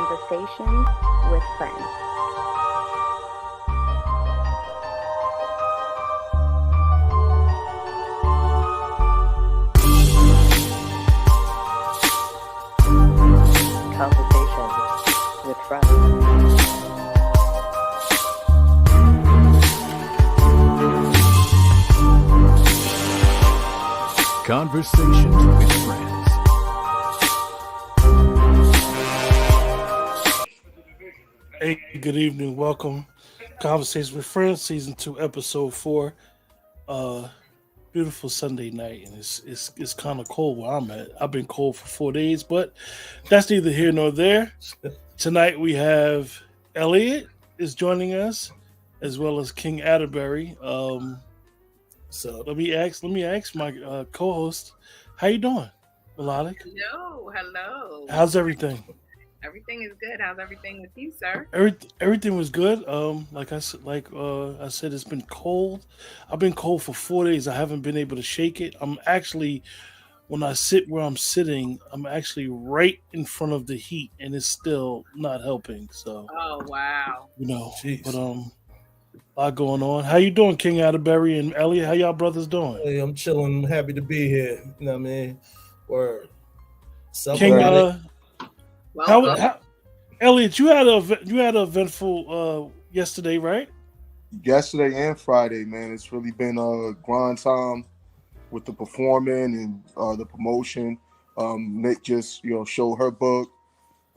Conversations with Friends. Conversations with Friends. Conversations with Friends. Hey, good evening. Welcome. Conversations with Friends, Season 2, Episode 4. Beautiful Sunday night, and it's kind of cold where I'm at. I've been cold for 4 days, but that's neither here nor there. Tonight we have Elliot is joining us, as well as King Atterbury. So let me ask my co-host, how you doing, Melodic? Hello. How's everything? Everything is good. How's everything with you, sir? Everything was good. Like I said, it's been cold. I've been cold for 4 days. I haven't been able to shake it. I'm actually, when I sit where I'm sitting, I'm actually right in front of the heat, and it's still not helping. So, oh wow, Jeez. But a lot going on. How you doing, King Atterbury and Elliot? How y'all brothers doing? Hey, I'm chilling. Happy to be here. You know what I mean? Word. King, how Elliot, you had an eventful yesterday, right? Yesterday and Friday, man. It's really been a grind time with the performing and the promotion. Nick just showed her book.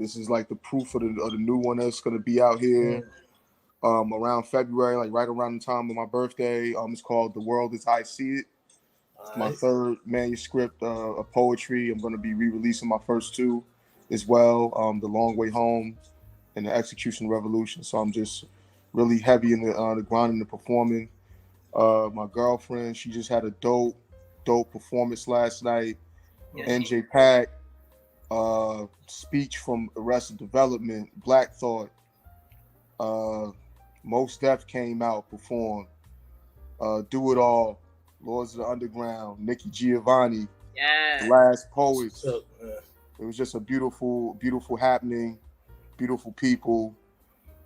This is like the proof of the new one that's gonna be out here around February, like right around the time of my birthday. It's called The World as I See It. It's my third manuscript of poetry. I'm gonna be re-releasing my first two as well, The Long Way Home and The Execution Revolution. So I'm just really heavy in the grind and the performing. My girlfriend, she just had a dope performance last night. Yeah. NJ Pack, speech from Arrested Development, Black Thought. Mos Def came out, performed. Do It All, Lords of the Underground, Nikki Giovanni, yeah, The Last Poets. It was just a beautiful, beautiful happening, beautiful people.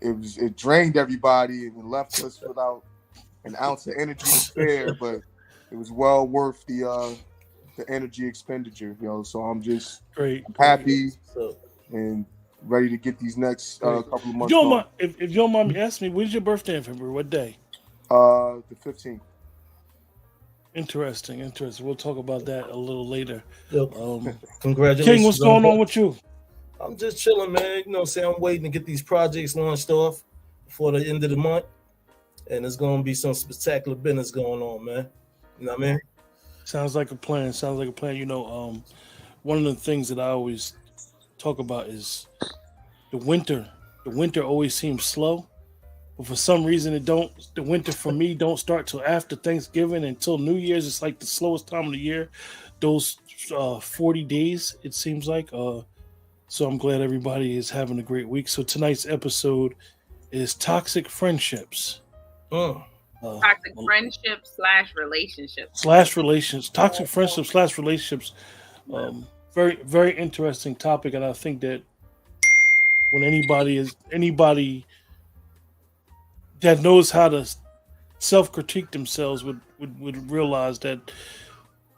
It drained everybody and left us without an ounce of energy to spare, but it was well worth the energy expenditure, So I'm just happy and ready to get these next couple of months. If you don't mind me asking me, when's your birthday in February? What day? The 15th. Interesting. We'll talk about that a little later. Congratulations. King, what's going on with you? I'm just chilling, man. I'm waiting to get these projects launched off before the end of the month. And there's going to be some spectacular business going on, man. You know what I mean? Sounds like a plan. One of the things that I always talk about is the winter. The winter always seems slow. But for some reason, the winter for me don't start till after Thanksgiving until New Year's. It's like the slowest time of the year. Those 40 days, it seems like. So I'm glad everybody is having a great week. So tonight's episode is toxic friendships. Toxic friendships / relationships. Toxic friendships / relationships. Very, very interesting topic. And I think that when anybody that knows how to self-critique themselves would realize that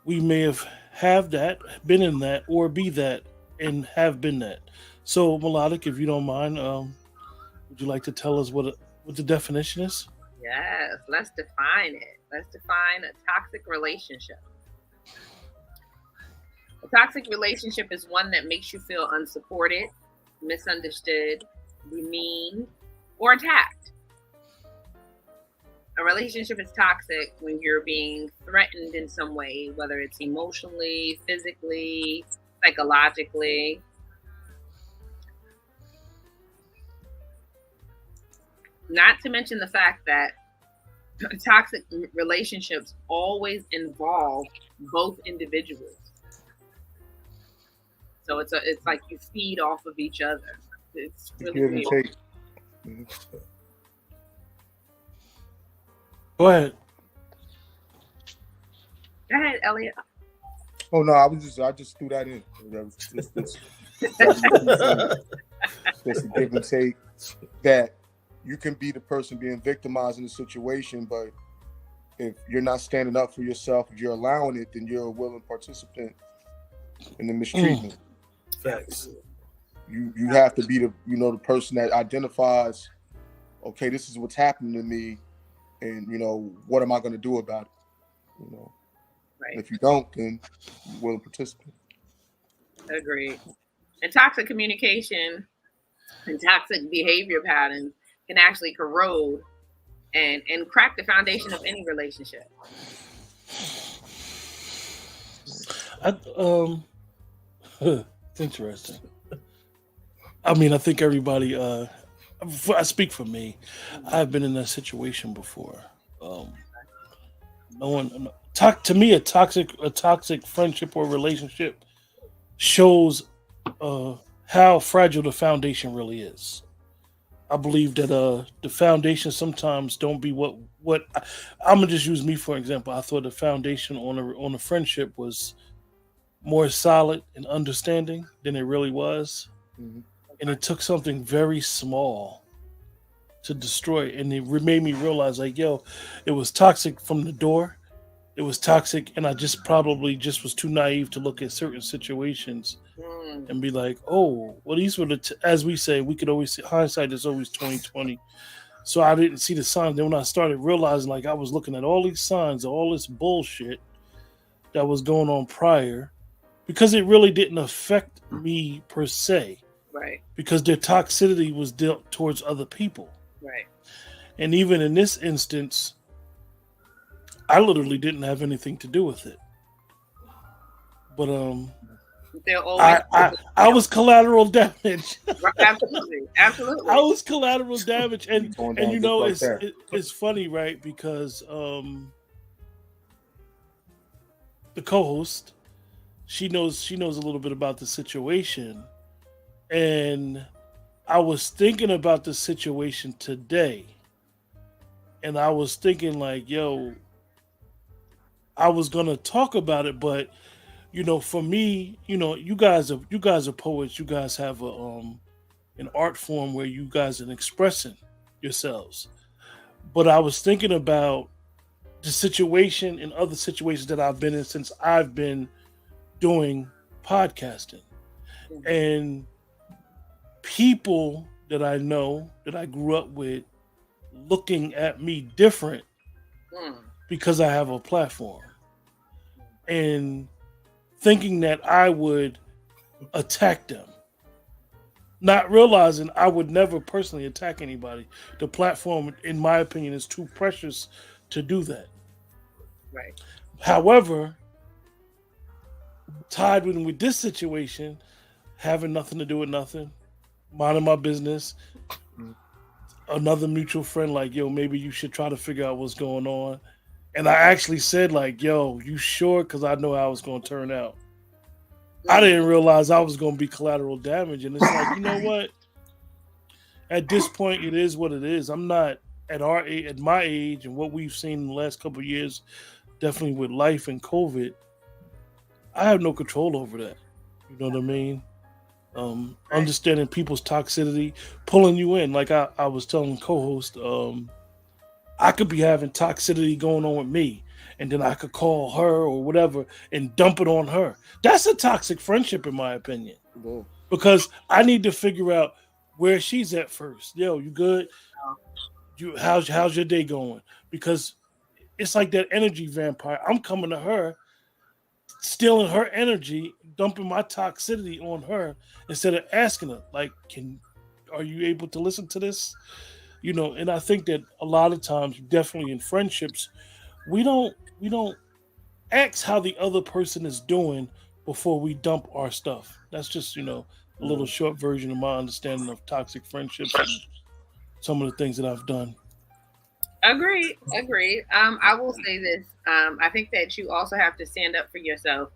we may have that, been in that, or be that, and have been that. So, Melodic, if you don't mind, would you like to tell us what the definition is? Yes, let's define it. Let's define a toxic relationship. A toxic relationship is one that makes you feel unsupported, misunderstood, demeaned, or attacked. A relationship is toxic when you're being threatened in some way, whether it's emotionally, physically, psychologically. Not to mention the fact that toxic relationships always involve both individuals. So it's like you feed off of each other. It's really Give and weird. take. Go ahead. Go ahead, Elliot. Oh no, I just threw that in. That's the key thing. Just a give and take. That you can be the person being victimized in the situation, but if you're not standing up for yourself, if you're allowing it, then you're a willing participant in the mistreatment. Facts. You have to be the person that identifies, okay, this is what's happening to me, and what am I going to do about it? Right. And if you don't, then you're willing participant. Agreed. And toxic communication and toxic behavior patterns can actually corrode and crack the foundation of any relationship. It's interesting. I mean, I think everybody. I speak for me. I've been in that situation before. No one. To me, a toxic friendship or relationship shows how fragile the foundation really is. I believe that the foundation sometimes don't be what I'm gonna just use me for example. I thought the foundation on a friendship was more solid and understanding than it really was, and it took something very small to destroy it. And it made me realize, like, yo, it was toxic from the door. It was toxic, and I just probably just was too naive to look at certain situations and be like, oh, well, these were as we say, we could always see hindsight is always 20/20. So I didn't see the signs. Then when I started realizing, like, I was looking at all these signs of all this bullshit that was going on prior, because it really didn't affect me per se. Right. Because their toxicity was dealt towards other people. Right. And even in this instance, I literally didn't have anything to do with it. But I was collateral damage. Absolutely. I was collateral damage, and it's funny, right? Because the co-host, she knows a little bit about the situation, and I was thinking about the situation today, and I was thinking, like, yo, I was gonna talk about it, but for me, you guys are poets. You guys have an art form where you guys are expressing yourselves. But I was thinking about the situation and other situations that I've been in since I've been doing podcasting, and people that I know that I grew up with looking at me different because I have a platform, and thinking that I would attack them, not realizing I would never personally attack anybody. The platform, in my opinion, is too precious to do that. Right. However, tied with this situation, having nothing to do with nothing, minding my business, another mutual friend like, yo, maybe you should try to figure out what's going on. And I actually said, like, yo, you sure? Because I know how it's going to turn out. I didn't realize I was going to be collateral damage. And it's like, you know what? At this point, it is what it is. I'm not at my age and what we've seen in the last couple of years, definitely with life and COVID, I have no control over that. You know what I mean? Understanding people's toxicity, pulling you in. Like I was telling the co-host, I could be having toxicity going on with me, and then I could call her or whatever and dump it on her. That's a toxic friendship, in my opinion. Whoa. Because I need to figure out where she's at first. Yo, you good? How's your day going? Because it's like that energy vampire. I'm coming to her, stealing her energy, dumping my toxicity on her instead of asking her, like, are you able to listen to this? And I think that a lot of times, definitely in friendships, we don't ask how the other person is doing before we dump our stuff. That's just, a little short version of my understanding of toxic friendships and some of the things that I've done. Agreed. I will say this. I think that you also have to stand up for yourself.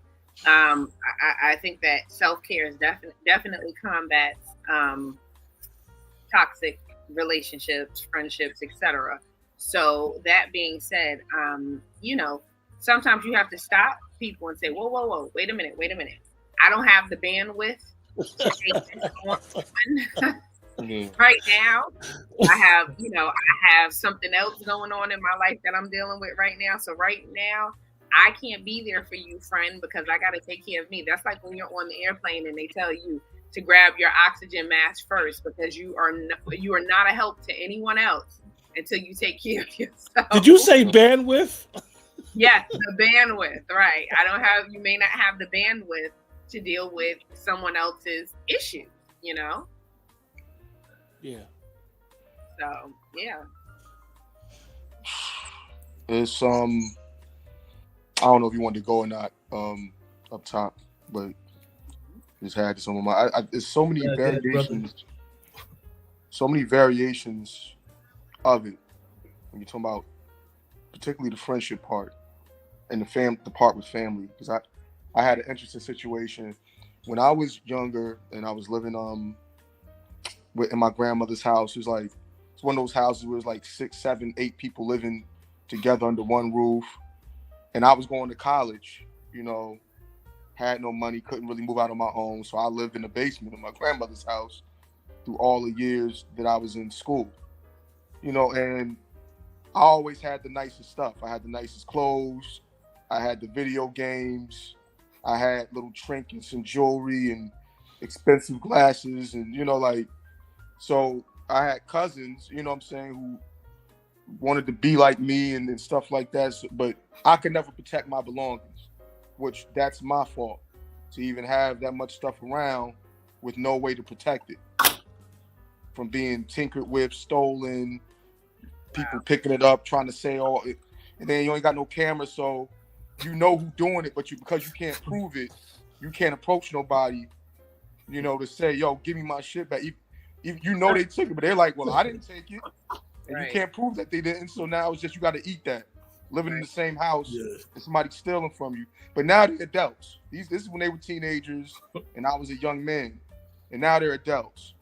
I think that self-care is definitely combats toxic relationships, friendships, etc. So that being said, sometimes you have to stop people and say, whoa, wait a minute. I don't have the bandwidth to take this on. Yeah. Right now, I have something else going on in my life that I'm dealing with right now. So right now, I can't be there for you, friend, because I got to take care of me. That's like when you're on the airplane and they tell you to grab your oxygen mask first because you are not a help to anyone else until you take care of yourself. Did you say bandwidth? Yes, the bandwidth, right. You may not have the bandwidth to deal with someone else's issues, Yeah. So, yeah. It's I don't know if you wanted to go or not up top, but just had some of my. There's so many variations, so many variations of it. When you're talking about, particularly the friendship part and the part with family, because I had an interesting situation when I was younger and I was living in my grandmother's house. It's one of those houses where it's like 6, 7, 8 people living together under one roof. And I was going to college, had no money, couldn't really move out on my own. So I lived in the basement of my grandmother's house through all the years that I was in school, and I always had the nicest stuff. I had the nicest clothes. I had the video games. I had little trinkets and jewelry and expensive glasses. And, so I had cousins, who wanted to be like me and stuff like that. But I could never protect my belongings, which that's my fault to even have that much stuff around with no way to protect it from being tinkered with, stolen, people picking it up, trying to say, oh, and then you ain't got no camera, so you know who's doing it, but because you can't prove it, you can't approach nobody, to say, yo, give me my shit back. They took it, but they're like, well, I didn't take it. And you can't prove that they didn't, so now it's just you got to eat that. Living in the same house and somebody stealing from you. But now they're adults. This is when they were teenagers and I was a young man. And now they're adults.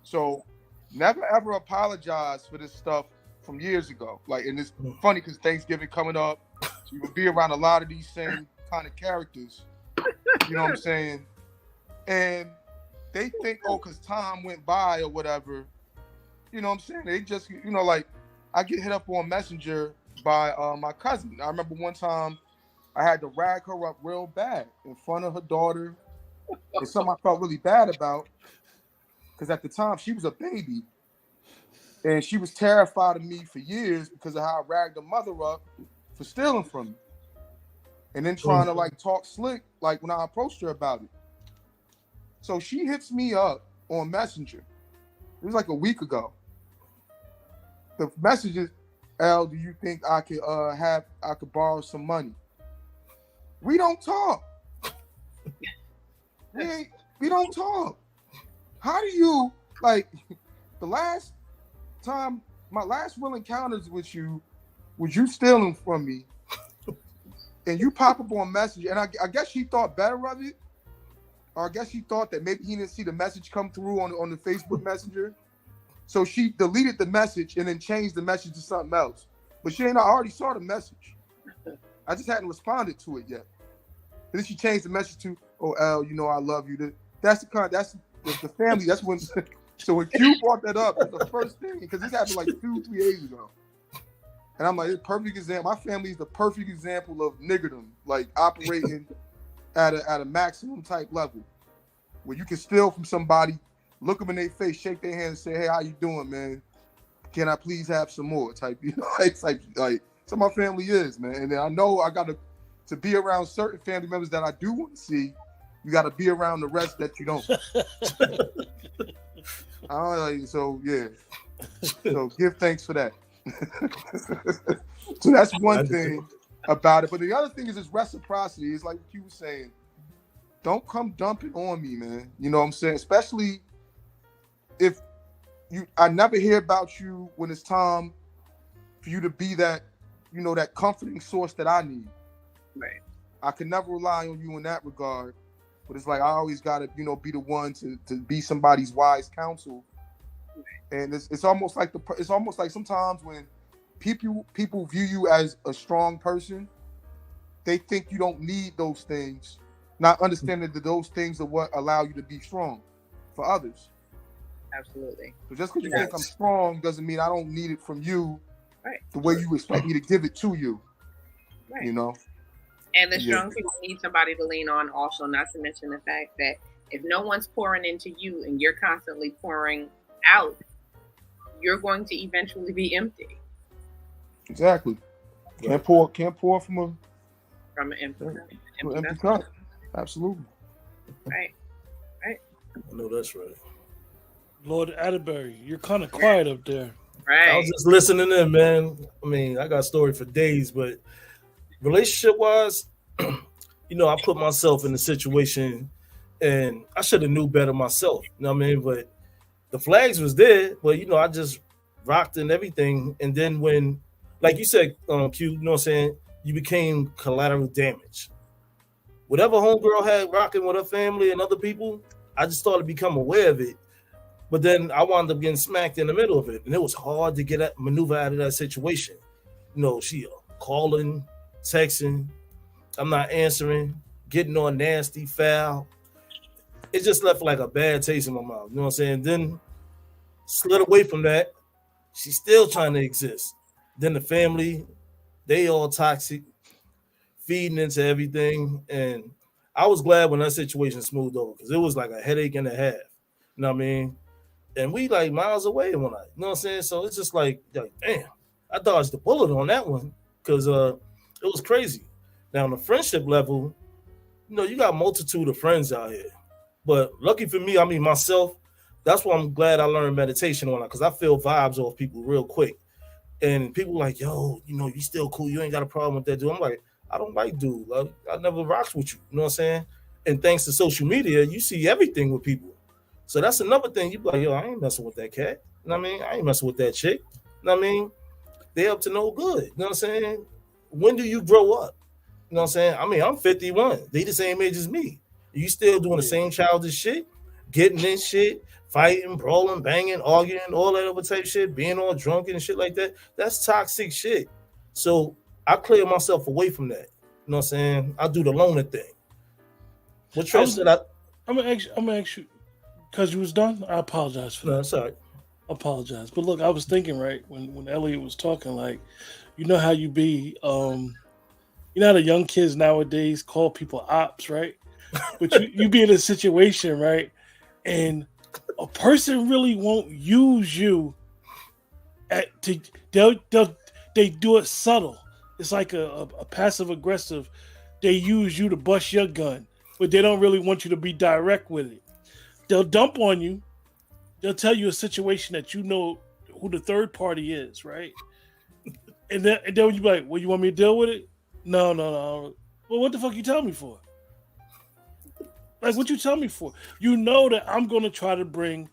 So never ever apologize for this stuff from years ago. And it's funny because Thanksgiving coming up, so you will be around a lot of these same kind of characters. You know what I'm saying? And they think, because time went by or whatever, you know what I'm saying? They just, I get hit up on Messenger by my cousin. I remember one time I had to rag her up real bad in front of her daughter. It's something I felt really bad about because at the time she was a baby and she was terrified of me for years because of how I ragged her mother up for stealing from me and then trying to talk slick when I approached her about it. So she hits me up on Messenger. It was a week ago. The message is, Al, do you think I could borrow some money? We don't talk. We don't talk. How do you the last time, my last real encounters with you was you stealing from me and you pop up on Messenger, and I guess she thought better of it, or I guess she thought that maybe he didn't see the message come through on the Facebook Messenger. So she deleted the message and then changed the message to something else. But I already saw the message. I just hadn't responded to it yet. And then she changed the message to, oh, Al, I love you. That's the family. That's when, so when Q brought that up, that's the first thing, because this happened 2-3 days ago. And I'm like, it's a perfect example. My family is the perfect example of niggerdom, operating at a maximum type level, where you can steal from somebody, look them in their face, shake their hand, and say, "Hey, how you doing, man? Can I please have some more?" Type, it's so my family is, man. And then I know I got to be around certain family members that I do want to see. You got to be around the rest that you don't. So yeah. So give thanks for that. So that's one thing about it. But the other thing is reciprocity. It's like what you were saying. Don't come dumping on me, man. You know what I'm saying? Especially if I never hear about you when it's time for you to be that, that comforting source that I need. Right. I can never rely on you in that regard. But it's I always got to, be the one to be somebody's wise counsel. And it's almost like sometimes when people view you as a strong person, they think you don't need those things not understanding that those things are what allow you to be strong for others. Absolutely. So just because you think I'm strong doesn't mean I don't need it from you Right. the way you expect me to give it to you. Right. You know? And the strong people need somebody to lean on also, not to mention the fact that if no one's pouring into you and you're constantly pouring out, you're going to eventually be empty. Exactly. Can't pour from an empty cup. Absolutely. Right. I know that's right. Lord Atterbury, you're kind of quiet up there. Right. I was just listening in, man. I mean, I got a story for days, but relationship-wise, you know, I put myself in a situation and I should have knew better myself. You know what I mean? But the flags was there, but you know, I just rocked and everything. And then when, like you said, Q, you know what I'm saying, you became collateral damage. Whatever homegirl had rocking with her family and other people, I just started to become aware of it. But then I wound up getting smacked in the middle of it. And it was hard to maneuver out of that situation. You know, she calling, texting, I'm not answering, getting on nasty, foul. It just left like a bad taste in my mouth. You know what I'm saying? Then slid away from that. She's still trying to exist. Then the family, they all toxic, feeding into everything. And I was glad when that situation smoothed over because it was like a headache and a half. You know what I mean? And we like miles away one night. You know what I'm saying? So it's just like damn, I dodged the bullet on that one because it was crazy. Now on the friendship level, you know, you got a multitude of friends out here. But lucky for me, I mean myself, that's why I'm glad I learned meditation on it because I feel vibes off people real quick. And people like, yo, you know, you still cool. You ain't got a problem with that dude. I'm like, I don't like dude. Like, I never rocks with you. You know what I'm saying? And thanks to social media, you see everything with people. So that's another thing. You be like, yo, I ain't messing with that cat. You know what I mean? I ain't messing with that chick. You know what I mean? They up to no good. You know what I'm saying? When do you grow up? You know what I'm saying? I mean, I'm 51. They the same age as me. You still doing the same childish shit? Getting in shit, fighting, brawling, banging, arguing, all that other type shit, being all drunk and shit like that. That's toxic shit. So I clear myself away from that. You know what I'm saying? I do the loner thing. What Trent said I'm gonna ask you because you was done. I apologize for that. No, sorry. Apologize. But look, I was thinking right when Elliot was talking, like, you know how you be, you know how the young kids nowadays call people ops, right? But you be in a situation, right? And a person really won't use you they do it subtle. It's like a passive aggressive. They use you to bust your gun, but they don't really want you to be direct with it. They'll dump on you. They'll tell you a situation that you know who the third party is, right? And then you be like, well, you want me to deal with it? No. Well, what the fuck you tell me for? Like, what you tell me for? You know that I'm going to try to bring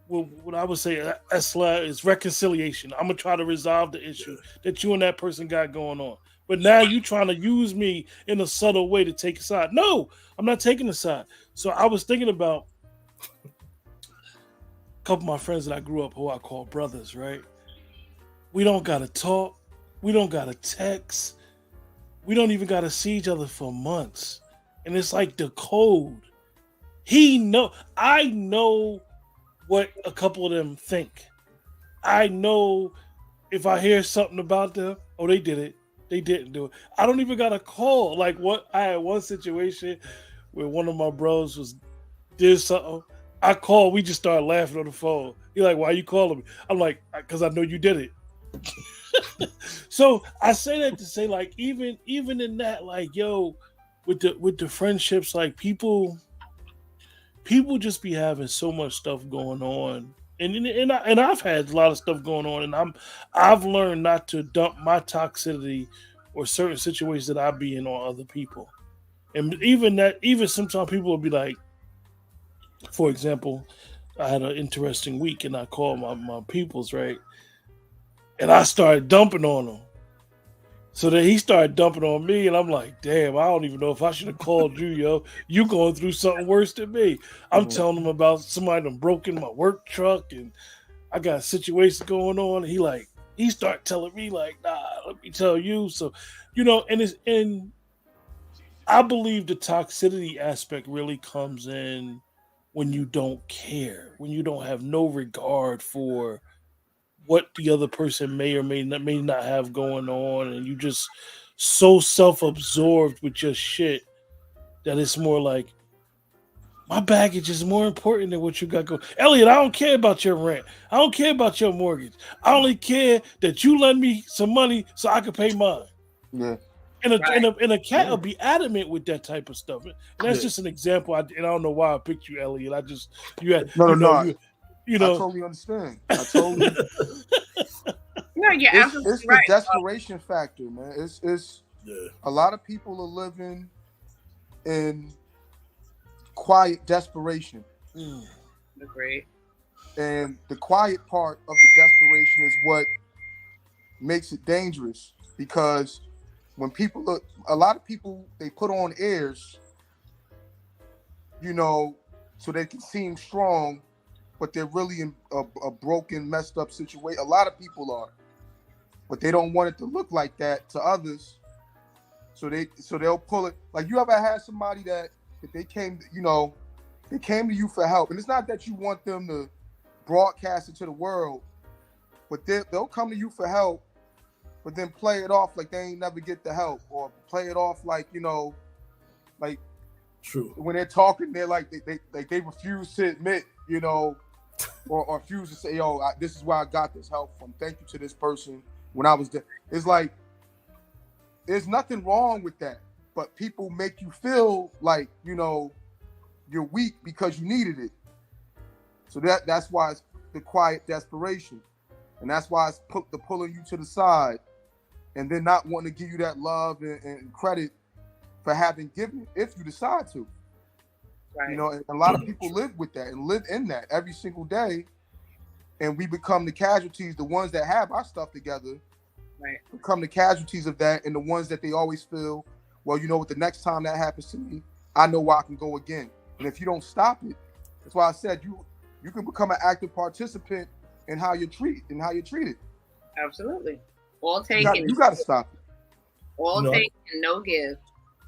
what I would say is reconciliation. I'm going to try to resolve the issue that you and that person got going on. But now you trying to use me in a subtle way to take a side. No, I'm not taking a side. So I was thinking about a couple of my friends that I grew up who I call brothers, right? We don't got to talk. We don't got to text. We don't even got to see each other for months. And it's like the code. I know what a couple of them think. I know if I hear something about them, oh, they did it. They didn't do it. I don't even got a call. Like I had one situation where one of my bros did something. I called, we just started laughing on the phone. He's like, why are you calling me? I'm like, because I know you did it. So I say that to say, like, even in that, like, yo, with the friendships, like people just be having so much stuff going on, and I've had a lot of stuff going on, and I've learned not to dump my toxicity or certain situations that I be in on other people, and even sometimes people will be like, for example, I had an interesting week, and I called my peoples, right, and I started dumping on them. So then he started dumping on me, and I'm like, damn, I don't even know if I should have called you, yo. You going through something worse than me. I'm telling him about somebody that broke in my work truck, and I got a situation going on. And he started telling me, like, nah, let me tell you. So, you know, and I believe the toxicity aspect really comes in when you don't care, when you don't have no regard for what the other person may not have going on, and you just so self-absorbed with your shit that it's more like my baggage is more important than what you got going. Elliot, I don't care about your rent. I don't care about your mortgage. I only care that you lend me some money so I can pay mine. Yeah. And a cat will be adamant with that type of stuff. And that's just an example. And I don't know why I picked you, Elliot. I just you had No, you no, know no. you I know totally understand. I totally. No, you're absolutely It's the right. desperation factor, man. It's Yeah. a lot of people are living in quiet desperation, Agreed. and the quiet part of the desperation is what makes it dangerous, because when people look, a lot of people, they put on airs, so they can seem strong, but they're really in a broken, messed up situation. A lot of people are, but they don't want it to look like that to others. So they'll pull it. Like, you ever had somebody that they came, they came to you for help, and it's not that you want them to broadcast it to the world, but they'll come to you for help, but then play it off like they ain't never get the help, or play it off like, like True. when they're talking, they're like they refuse to admit, or refuse to say, yo, this is where I got this help from. Thank you to this person when I was there. It's like, there's nothing wrong with that, but people make you feel like, you're weak because you needed it. So that's why it's the quiet desperation, and that's why it's the pulling you to the side, and then not wanting to give you that love and credit for having given it if you decide to. Right. And a lot of people live with that and live in that every single day, and we become the casualties. The ones that have our stuff together, Right. become the casualties of that, and the ones that they always feel, well, you know what, the next time that happens to me, I know where I can go again. And if you don't stop it, that's why I said you can become an active participant in how you're treated. Absolutely. All taken. You got to stop it. All taken, no give.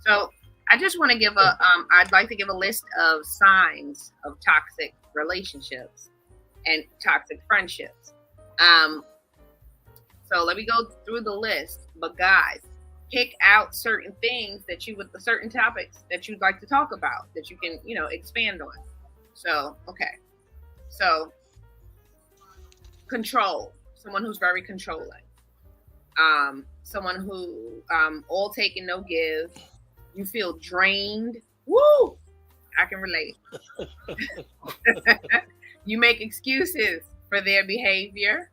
So I just want to give I'd like to give a list of signs of toxic relationships and toxic friendships. So let me go through the list. But guys, pick out certain things certain topics that you'd like to talk about that you can, expand on. So, okay. So, control. Someone who's very controlling. Someone who all take and no give. You feel drained. Woo! I can relate. You make excuses for their behavior.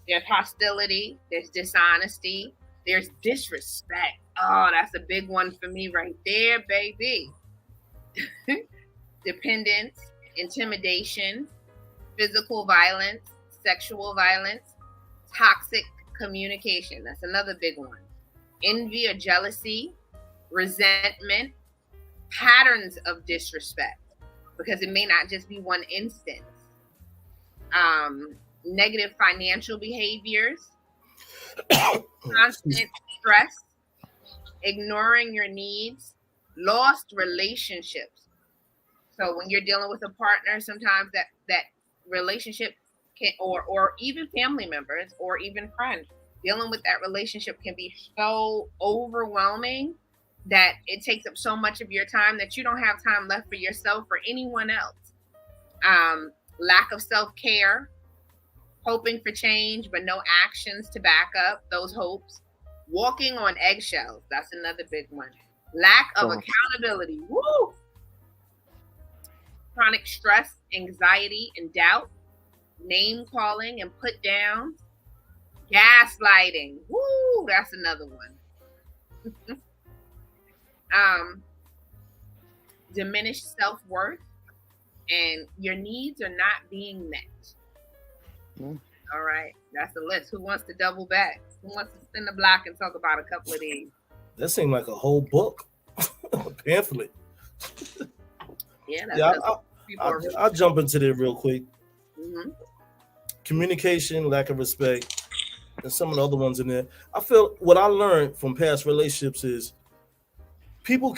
There's hostility. There's dishonesty. There's disrespect. Oh, that's a big one for me right there, baby. Dependence, intimidation, physical violence, sexual violence, toxic communication. That's another big one. Envy or jealousy, resentment, patterns of disrespect, because it may not just be one instance. Negative financial behaviors, constant stress, ignoring your needs, lost relationships. So when you're dealing with a partner, sometimes that relationship can, or even family members or even friends, dealing with that relationship can be so overwhelming that it takes up so much of your time that you don't have time left for yourself or anyone else. Lack of self-care, hoping for change, but no actions to back up those hopes. Walking on eggshells. That's another big one. Lack of accountability. Woo! Chronic stress, anxiety, and doubt. Name calling and put down. Gaslighting. Woo! That's another one. Diminished self-worth, and your needs are not being met. All right, that's the list. Who wants to double back? Who wants to spin the block and talk about a couple of these? That seemed like a whole book, a pamphlet. Yeah, I'll jump into there real quick. Mm-hmm. Communication, lack of respect, and some of the other ones in there. I feel what I learned from past relationships is people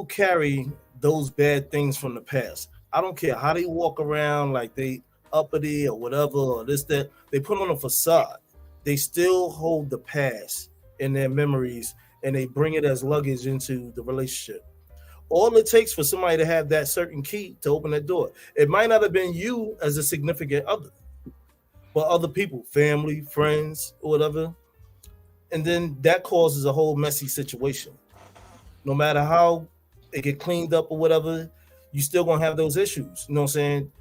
carry those bad things from the past. I don't care how they walk around like they uppity or whatever or this that. They put on a facade. They still hold the past in their memories and they bring it as luggage into the relationship. All it takes for somebody to have that certain key to open that door. It might not have been you as a significant other, but other people, family, friends, or whatever. And then that causes a whole messy situation. No matter how it get cleaned up or whatever, you still gonna have those issues. You know what I'm saying?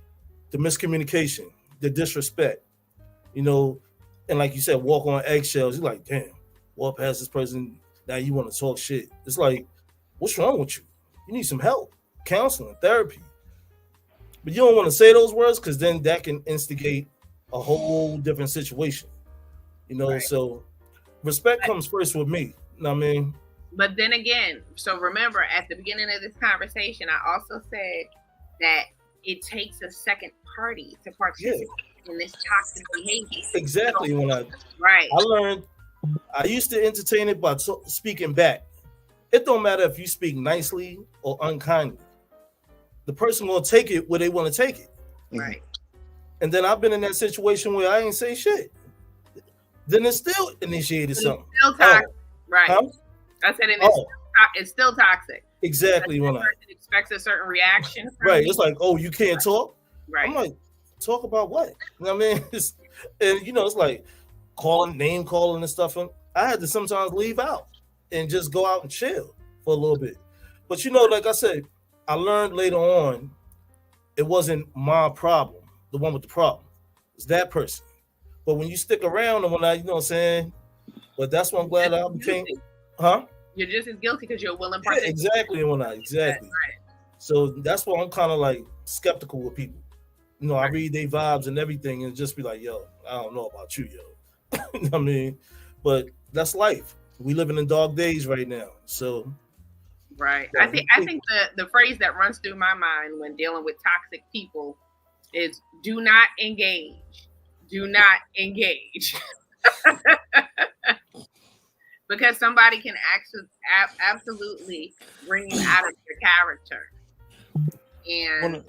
The miscommunication, the disrespect, you know, and like you said, walk on eggshells. You're like, damn, walk past this person, now you want to talk shit. It's like, what's wrong with you? You need some help, counseling, therapy. But you don't want to say those words because then that can instigate a whole different situation. You know, Right. so respect comes first with me. You know what I mean? But then again, so remember at the beginning of this conversation, I also said that it takes a second party to participate in this toxic behavior. Exactly. So, When I right. learned, I used to entertain it by speaking back. It don't matter if you speak nicely or unkindly. The person gonna take it where they want to take it. Right. And then I've been in that situation where I ain't say shit. Then it still initiated something. It's still toxic. Right. Huh? I said Oh, it's still toxic. exactly. Because When the I person expects a certain reaction from right, you. it's like, oh, you can't talk. Right. I'm like, talk about what? You know what I mean? And you know, it's like name calling and stuff. And I had to sometimes leave out and just go out and chill for a little bit. But you know, like I said, I learned later on, it wasn't my problem, the one with the problem. It's that person. But when you stick around and when I, you know what I'm saying? But that's why I'm glad I became, huh? You're just as guilty because you're a willing Yeah, participant. exactly. Exactly. Right. So that's why I'm kind of like skeptical with people. You know, I read their vibes and everything and just be like, yo, I don't know about you, yo. You know what I mean? But that's life. We living in dark days right now. So Right. Yeah. I think the phrase that runs through my mind when dealing with toxic people is do not engage. Do not engage. Because somebody can actually absolutely bring you out of your character. And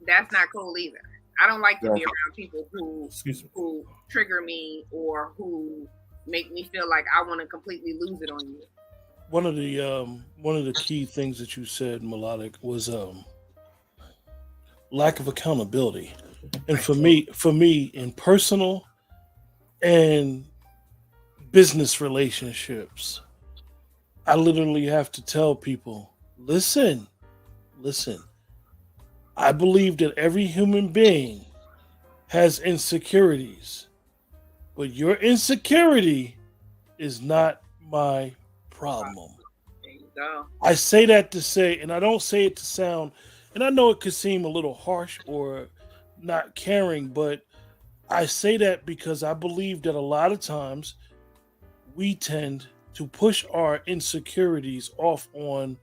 that's not cool either. I don't like to be around people who trigger me or who make me feel like I want to completely lose it on you. One of the key things that you said, Melodic, was lack of accountability. And for me, in personal and business relationships, I literally have to tell people, listen. I believe that every human being has insecurities, but your insecurity is not my problem. There you go. I say that to say, and I don't say it to sound, and I know it could seem a little harsh or not caring, but I say that because I believe that a lot of times we tend to push our insecurities off on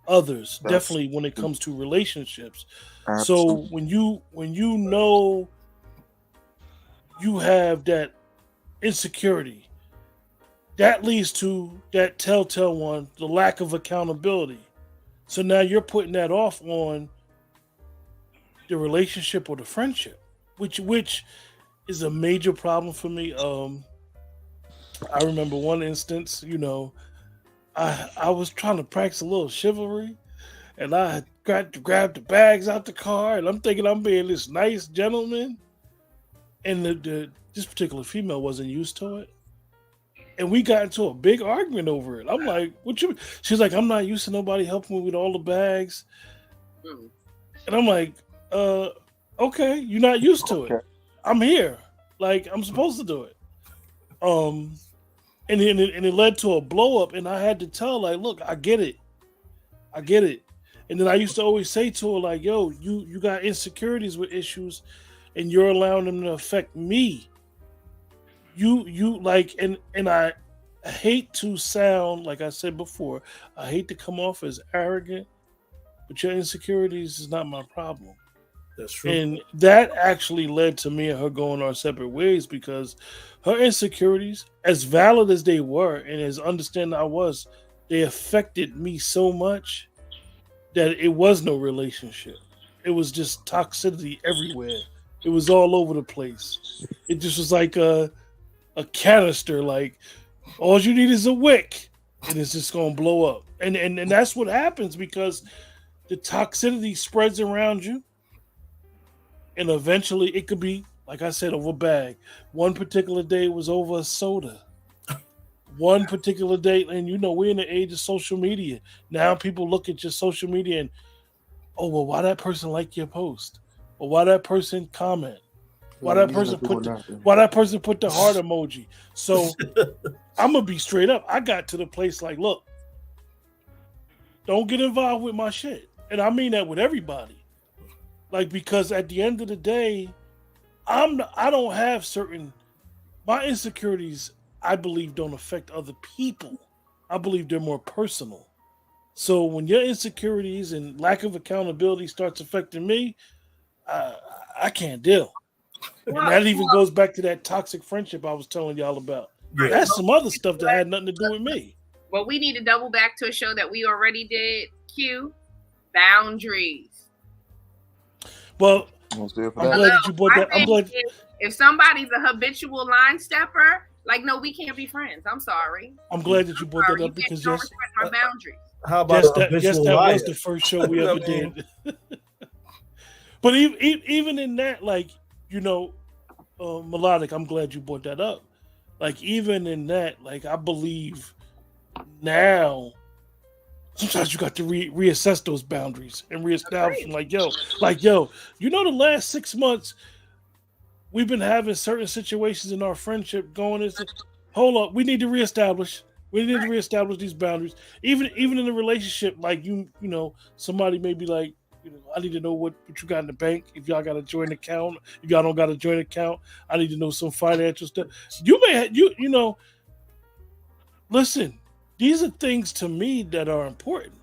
others, definitely when it comes to relationships. So when you know you have that insecurity, that leads to that telltale one, the lack of accountability. So now you're putting that off on the relationship or the friendship, which is a major problem for me. I remember one instance, you know, I was trying to practice a little chivalry, and I got to grab the bags out the car, and I'm thinking I'm being this nice gentleman, and this particular female wasn't used to it, and we got into a big argument over it. I'm like, "What you?" She's like, "I'm not used to nobody helping me with all the bags," and I'm like, okay, you're not used to it. I'm here, like I'm supposed to do it." And it led to a blow up, and I had to tell, like, look, I get it. And then I used to always say to her, like, yo, you got insecurities with issues, and you're allowing them to affect me. You like, and I hate to sound, like I said before, I hate to come off as arrogant, but your insecurities is not my problem. that's true. And that actually led to me and her going our separate ways because her insecurities, as valid as they were and as understanding I was, they affected me so much that it was no relationship. It was just toxicity everywhere. It was all over the place. It just was like a canister. Like all you need is a wick, and it's just gonna blow up. And that's what happens because the toxicity spreads around you, and eventually it could be, like I said, over a bag. One particular day it was over a soda. One particular day, and we're in the age of social media. Now people look at your social media and, oh well, why that person like your post? Or why that person comment? Why that person put the heart emoji? So I'm gonna be straight up. I got to the place like, look, don't get involved with my shit. And I mean that with everybody. Like, because at the end of the day, I don't have certain, my insecurities, I believe, don't affect other people. I believe they're more personal. So when your insecurities and lack of accountability starts affecting me, I can't deal. And that even goes back to that toxic friendship I was telling y'all about. Yeah. That's some other stuff that had nothing to do with me. But we need to double back to a show that we already did. Q, boundaries. Well, I'm glad that you brought that. I'm glad. If somebody's a habitual line stepper, like, no, we can't be friends. I'm sorry. I'm glad that you brought that up because don't respect my boundaries. How about that was the first show we ever did. But even in that, like, Melodic, I'm glad you brought that up. Like, even in that, like, I believe now sometimes you got to reassess those boundaries and reestablish them. Like, yo, the last 6 months we've been having certain situations in our friendship going is, hold up, we need to reestablish. We need to reestablish these boundaries. Even in a relationship, like somebody may be like, I need to know what you got in the bank. If y'all got a joint account, if y'all don't got a joint account, I need to know some financial stuff. You may have, listen, these are things to me that are important.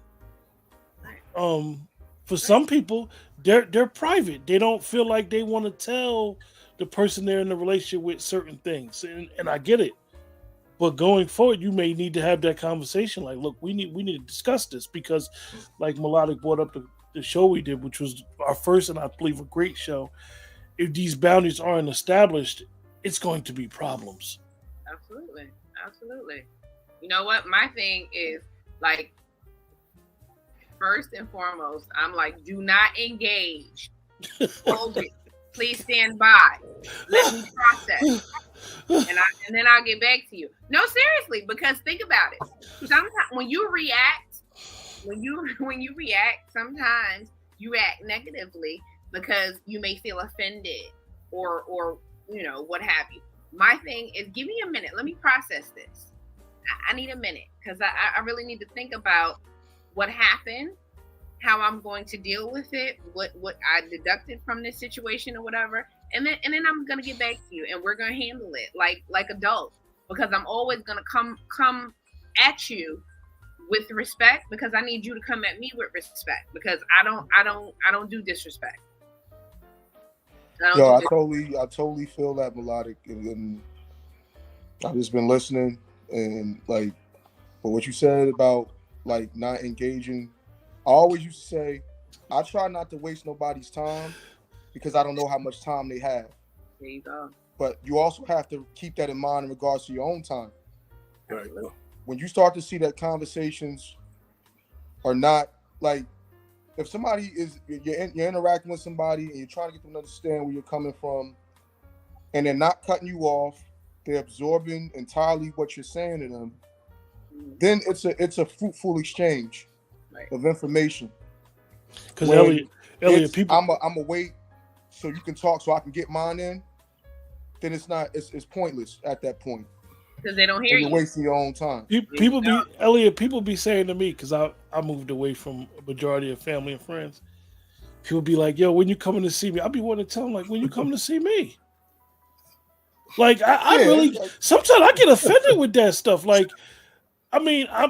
For some people, they're private. They don't feel like they want to tell the person they're in a relationship with certain things, and I get it. But going forward, you may need to have that conversation. Like, look, we need to discuss this because, like Melodic brought up the show we did, which was our first and I believe a great show. If these boundaries aren't established, it's going to be problems. Absolutely. You know what? My thing is, like, first and foremost, I'm like, do not engage. Hold it. Please stand by. Let me process. And then I'll get back to you. No, seriously, because think about it. Sometimes when you react, sometimes you react negatively because you may feel offended or what have you. My thing is, give me a minute. Let me process this. I need a minute because I really need to think about what happened, how I'm going to deal with it, what I deducted from this situation or whatever. And then I'm gonna get back to you, and we're gonna handle it like adults, because I'm always gonna come at you with respect, because I need you to come at me with respect, because I don't do disrespect. I totally feel that, Melodic, and I've just been listening, and like, but what you said about like not engaging, I always used to say, I try not to waste nobody's time because I don't know how much time they have. There you go. But you also have to keep that in mind in regards to your own time. Right. When you start to see that conversations are not, like, if somebody is, you're interacting with somebody and you're trying to get them to understand where you're coming from, and they're not cutting you off, they're absorbing entirely what you're saying to them, then it's a fruitful exchange of information. Because Elliot, people, I'm a wait so you can talk so I can get mine in. Then it's pointless at that point. Because they don't hear you. You're wasting your own time. People be saying to me, because I moved away from a majority of family and friends. People be like, "Yo, when you coming to see me?" I'll be wanting to tell them, like, "When you coming to see me?" Like, I really sometimes I get offended with that stuff. Like, I mean, I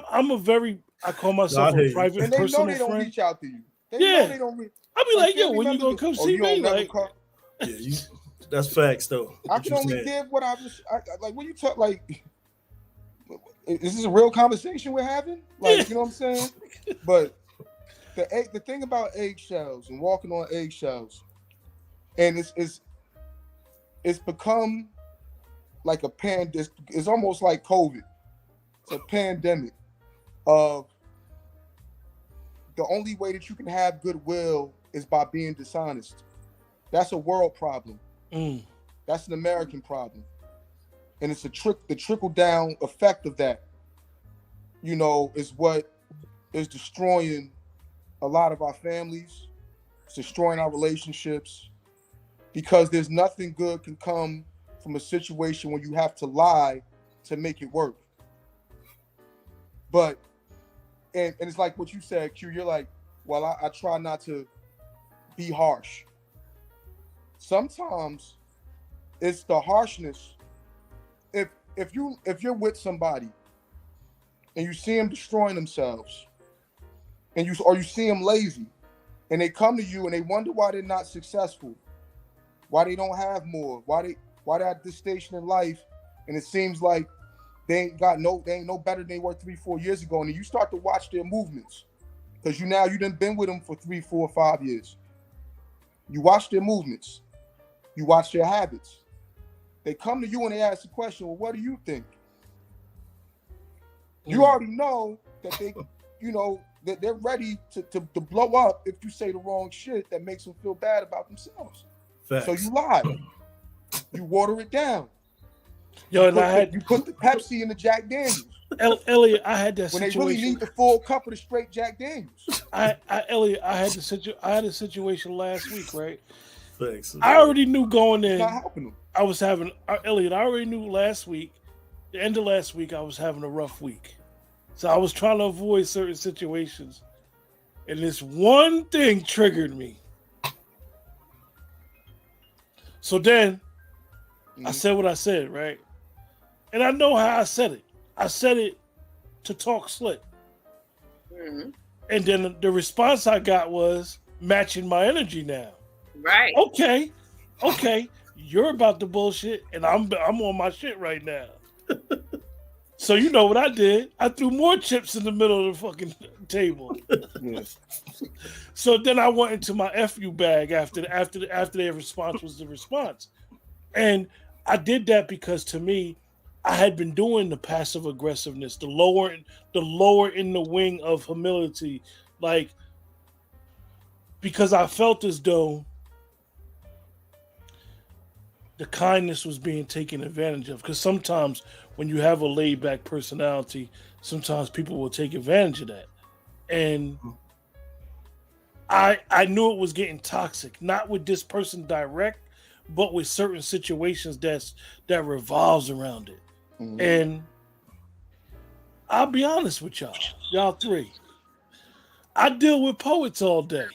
call myself a private and they personal know they don't friend. reach out to you. They I'll be like, "Yo, when you gonna come see me?" Like, that's facts though. I can only give what like when you talk, like This is a real conversation we're having. Like, you know what I'm saying? But the thing about eggshells and walking on eggshells, and it's become like a it's almost like COVID. It's a pandemic of the only way that you can have goodwill is by being dishonest. That's a world problem. That's an American problem. And it's the trickle down effect of that, you know, is what is destroying a lot of our families. It's destroying our relationships, because there's nothing good can come from a situation where you have to lie to make it work. But and it's like what you said, Q. You're like, well, I try not to be harsh. Sometimes it's the harshness. If you're with somebody and you see them destroying themselves, and you see them lazy, and they come to you and they wonder why they're not successful, why they don't have more, why they're at this station in life, and it seems like they ain't no better than they were 3-4 years ago, and then you start to watch their movements, because you done been with them for 3, 4, 5 years. You watch their movements, you watch their habits. They come to you and they ask the question, well, what do you think? You already know that they, you know, that they're ready to blow up if you say the wrong shit that makes them feel bad about themselves. Facts. So you lie. You water it down. Yo, You put the Pepsi in the Jack Daniels. Elliot, I had that when situation. They really need the full cup of the straight Jack Daniels. Elliot, I had a situation last week, right? Thanks. I already knew going in. Not helping them. I was having Elliot. I already knew last week, the end of last week, I was having a rough week, so I was trying to avoid certain situations, and this one thing triggered me. So then, I said what I said, right? And I know how I said it. I said it to talk slick. And then the response I got was matching my energy now. Right. Okay. You're about the bullshit, and I'm on my shit right now. So you know what I did? I threw more chips in the middle of the fucking table. Yes. So then I went into my FU bag after their response was the response. And I did that because, to me, I had been doing the passive aggressiveness, the lower in the wing of humility, like, because I felt as though the kindness was being taken advantage of. Because sometimes when you have a laid back personality, sometimes people will take advantage of that. And I knew it was getting toxic, not with this person direct, but with certain situations that revolves around it. And I'll be honest with y'all three. I deal with poets all day.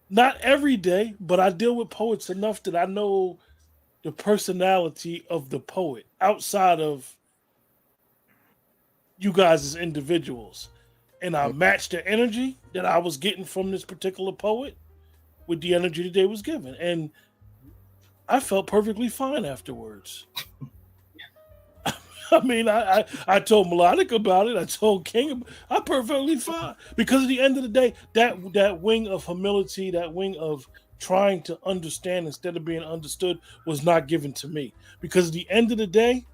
Not every day, but I deal with poets enough that I know the personality of the poet outside of you guys as individuals. And I matched the energy that I was getting from this particular poet with the energy that they was giving. And I felt perfectly fine afterwards. I mean, I told Melodic about it. I told King, I'm perfectly fine. Because at the end of the day, that wing of humility, that wing of trying to understand instead of being understood was not given to me. Because at the end of the day,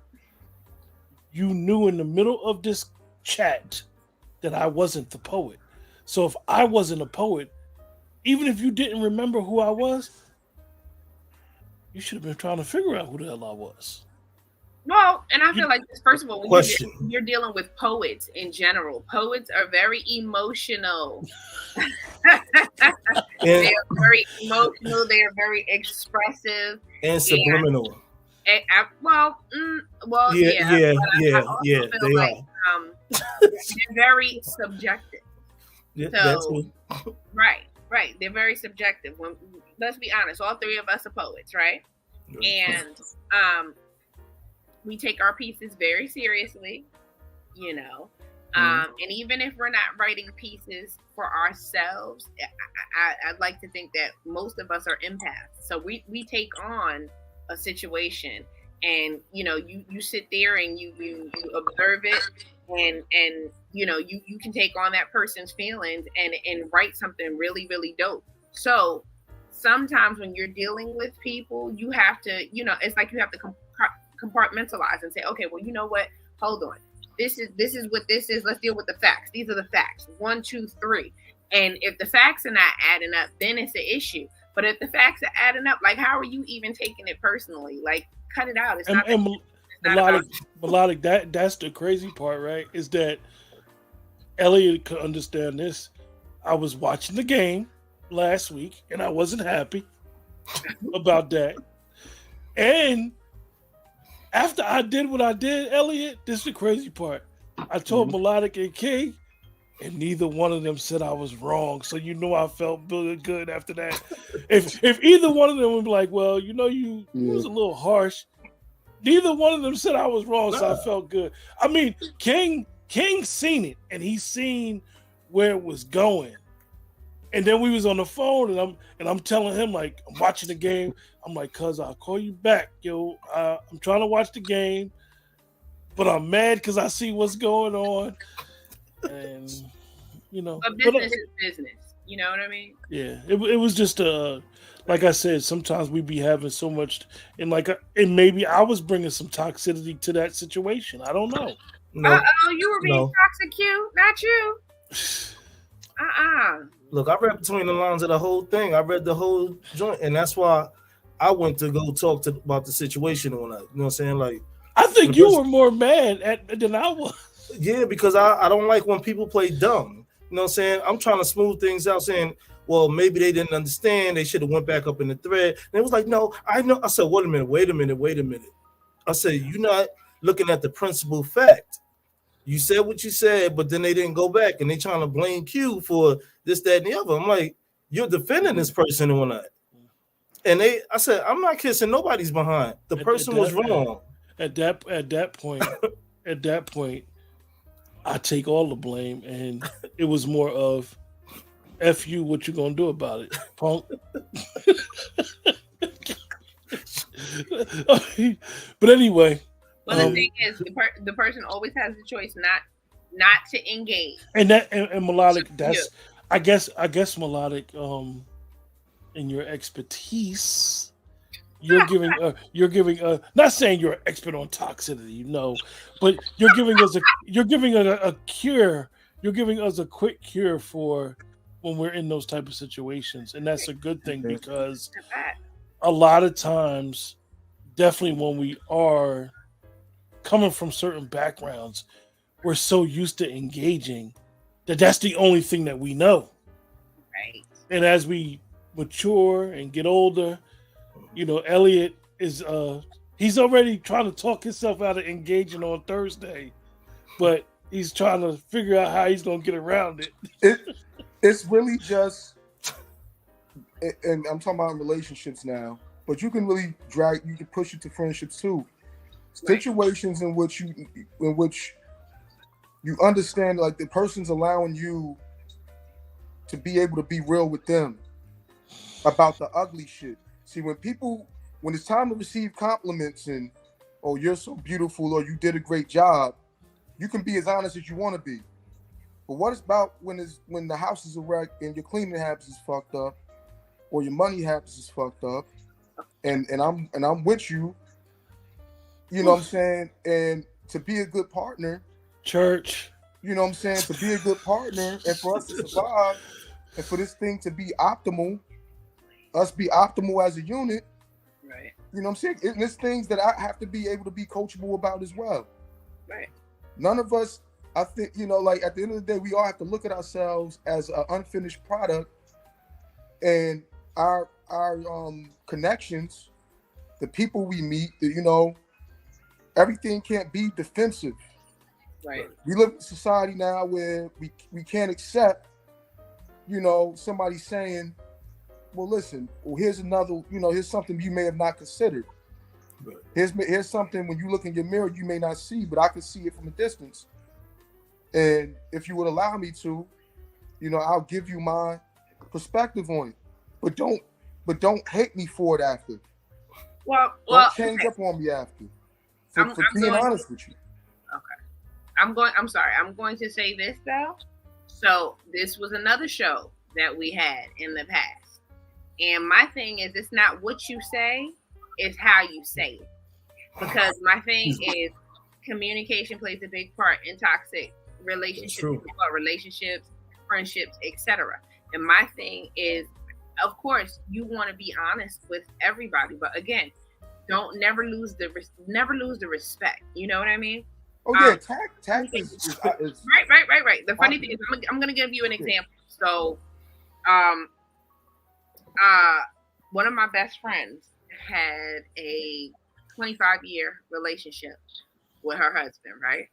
you knew in the middle of this chat that I wasn't the poet. So if I wasn't a poet, even if you didn't remember who I was, you should have been trying to figure out who the hell I was. Well, and I feel like this, first of all, when you're dealing with poets in general, poets are very emotional. They are very emotional. They are very expressive and subliminal. Yeah. They are. They're very subjective. Right. They're very subjective. Let's be honest, all three of us are poets, right? And we take our pieces very seriously, you know. And even if we're not writing pieces for ourselves, I'd like to think that most of us are empaths. So we take on a situation and you sit there and you observe it, and you can take on that person's feelings and write something really, really dope. So sometimes when you're dealing with people, you have to, it's like you have to compartmentalize and say, okay, well, you know what, hold on, this is what this is. Let's deal with the facts. These are the facts. 1, 2, 3. And if the facts are not adding up, then it's an issue. But if the facts are adding up, like, how are you even taking it personally? Like, cut it out. It's not. Melodic. That's the crazy part, right? Is that Elliot could understand this. I was watching the game last week, and I wasn't happy about that. And after I did what I did, Elliot, this is the crazy part. I told Melodic and King, and neither one of them said I was wrong. So I felt really good after that. If either one of them would be like, well, you was a little harsh. Neither one of them said I was wrong, so I felt good. I mean, King seen it, and he seen where it was going. And then we was on the phone, and I'm telling him, like, I'm watching the game. I'm like, cuz I'll call you back, yo. I'm trying to watch the game, but I'm mad because I see what's going on. And but business is business. You know what I mean? Yeah, it was just like I said, sometimes we be having so much, and maybe I was bringing some toxicity to that situation. I don't know. No, you were being toxic, Q, not you. Look, I read between the lines of the whole thing. I read the whole joint, and that's why I went to go talk about the situation on that. You know what I'm saying? Like, I think you were more mad than I was. Yeah, because I don't like when people play dumb. You know what I'm saying? I'm trying to smooth things out, saying, well, maybe they didn't understand. They should have went back up in the thread. And it was like, no, I know. I said, wait a minute. I said, you're not looking at the principal fact. You said what you said, but then they didn't go back, and they trying to blame Q for this, that, and the other. I'm like, you're defending this person or not? And I said, I'm not kissing nobody's behind. The person was wrong. At that point, I take all the blame, and it was more of, F you, what you gonna do about it, punk? But anyway. Well, the thing is, the person always has the choice not to engage. And Melodic, that's I guess Melodic, in your expertise, you're giving not saying you're an expert on toxicity, but you're giving us a cure. You're giving us a quick cure for when we're in those type of situations, and that's a good thing, because a lot of times, definitely when we are coming from certain backgrounds, we're so used to engaging that's the only thing that we know. Right. And as we mature and get older, Elliot is he's already trying to talk himself out of engaging on Thursday, but he's trying to figure out how he's gonna get around it. It's really just, and I'm talking about relationships now, but you can really you can push it to friendships too. Situations in which you understand, like, the person's allowing you to be able to be real with them about the ugly shit. See, when it's time to receive compliments and, oh, you're so beautiful, or you did a great job, you can be as honest as you want to be. But what about when the house is a wreck and your cleaning habits is fucked up, or your money habits is fucked up, and I'm with you, you know what I'm saying? And to be a good partner, church, you know what I'm saying? To be a good partner, and for us to survive, and for this thing to be optimal, us be optimal as a unit, right? You know what I'm saying? And there's things that I have to be able to be coachable about as well. Right. None of us, I think, like, at the end of the day, we all have to look at ourselves as an unfinished product, and our connections, the people we meet, everything can't be defensive. Right. We live in a society now where we can't accept, somebody saying, well, listen, here's another, here's something you may have not considered. Right. Here's something, when you look in your mirror, you may not see, but I can see it from a distance. And if you would allow me to, I'll give you my perspective on it. But don't hate me for it after. Well, Don't change okay. up on me after. I'm For being going. honest with you. Okay. I'm sorry. I'm going to say this though. So this was another show that we had in the past. And my thing is it's not what you say, it's how you say it. Because my thing is communication plays a big part in toxic relationships, friendships, etc. And my thing is, of course, you want to be honest with everybody, but again, don't never lose the respect. You know what I mean? Oh yeah, tact is Right. The funny thing is, I'm going to give you an example. So, one of my best friends had a 25-year relationship with her husband, right?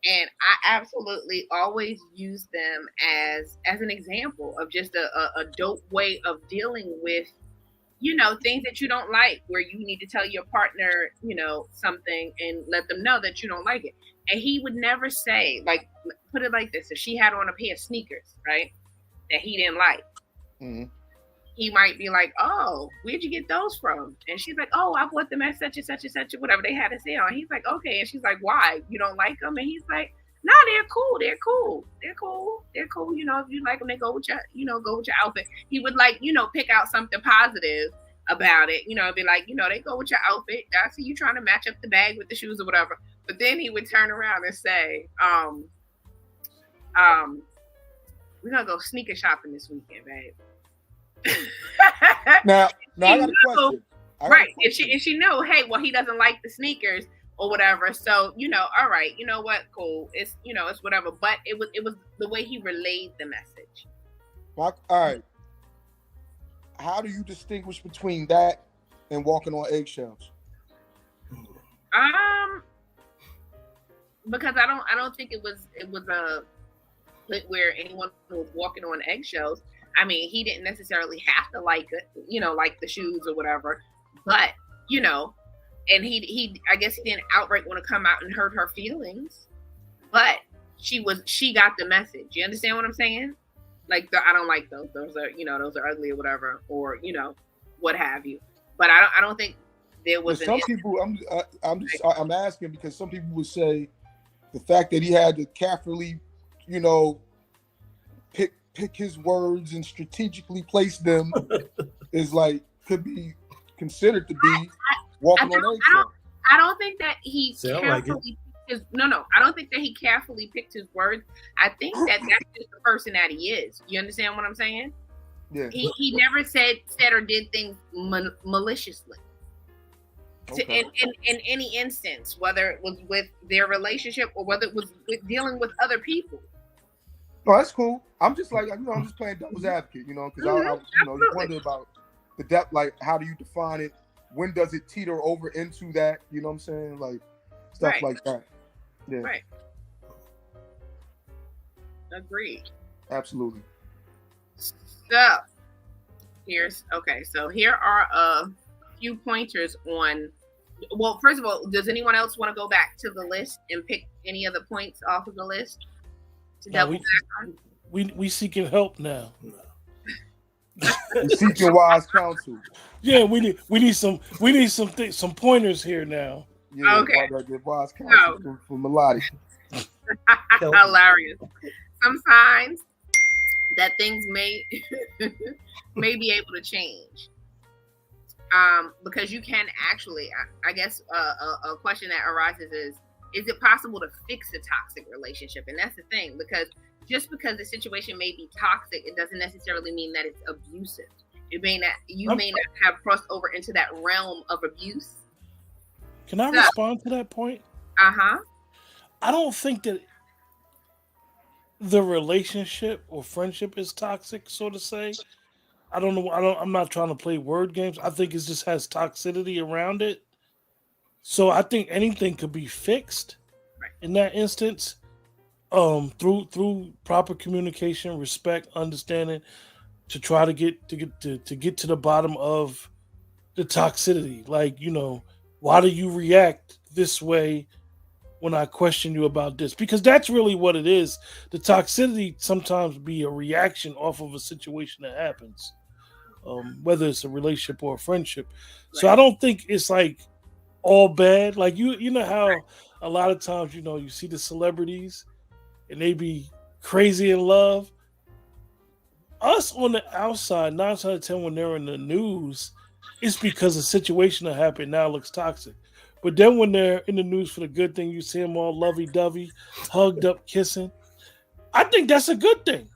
And I absolutely always use them as an example of just a dope way of dealing with, things that you don't like, where you need to tell your partner, something and let them know that you don't like it. And he would never say, like, put it like this: if she had on a pair of sneakers, right, that he didn't like, he might be like, "Oh, where'd you get those from?" And she's like, "Oh, I bought them at such and such and such, whatever they had to say on." He's like, "Okay," and she's like, "Why? You don't like them?" And he's like, "No, they're cool. They're cool. They're cool. They're cool. If you like them, they go with your, go with your outfit." He would pick out something positive about it. It'd be like, they go with your outfit. I see you trying to match up the bag with the shoes or whatever. But then he would turn around and say, we're gonna go sneaker shopping this weekend, babe. now I got a question. Right. If she know, hey, well, he doesn't like the sneakers or whatever. So, all right, you know what? Cool. It's it's whatever. But it was the way he relayed the message. All right. How do you distinguish between that and walking on eggshells? Because I don't think it was a where anyone was walking on eggshells. I mean, he didn't necessarily have to like it, like the shoes or whatever, but and he I guess he didn't outright want to come out and hurt her feelings, but she got the message. You understand what I'm saying? Like, I don't like those. Those are those are ugly or whatever, or what have you. But I don't think there was some people. I'm asking because some people would say the fact that he had to carefully, pick his words and strategically place them is like could be considered to be walking on eggshells. I don't think that he carefully picked I don't think that he carefully picked his words. I think that that's just the person that he is. You understand what I'm saying? Yeah. He never said or did things maliciously. Okay. In any instance, whether it was with their relationship or whether it was with dealing with other people. No, that's cool. I'm just like, I'm just playing devil's advocate, because you wonder about the depth, like how do you define it? When does it teeter over into that? You know what I'm saying? Like stuff like that. Yeah. Right. Agreed. Absolutely. So here are a few pointers on. Well, first of all, does anyone else want to go back to the list and pick any of the points off of the list? We seeking help now. We're seeking wise counsel. Yeah, we need some pointers here now. Yeah, okay. Wise counsel from Melodic. Hilarious. Some signs that things may be able to change. Because you can actually, I guess, a question that arises is it possible to fix a toxic relationship? And that's the thing, because just because the situation may be toxic, it doesn't necessarily mean that it's abusive. It may not, may not have crossed over into that realm of abuse. Can I respond to that point? I don't think that the relationship or friendship is toxic, so to say. I don't know. I'm not trying to play word games. I think it just has toxicity around it. So I think anything could be fixed in that instance, through proper communication, respect, understanding, to try to get to the bottom of the toxicity. Like, why do you react this way when I question you about this? Because that's really what it is. The toxicity sometimes be a reaction off of a situation that happens. whether it's a relationship or a friendship. So I don't think it's like all bad. Like you know how a lot of times you see the celebrities and they be crazy in love. Us on the outside, 9 out of 10 when they're in the news, it's because a situation that happened now looks toxic. But then when they're in the news for the good thing, you see them all lovey dovey, hugged up, kissing. I think that's a good thing.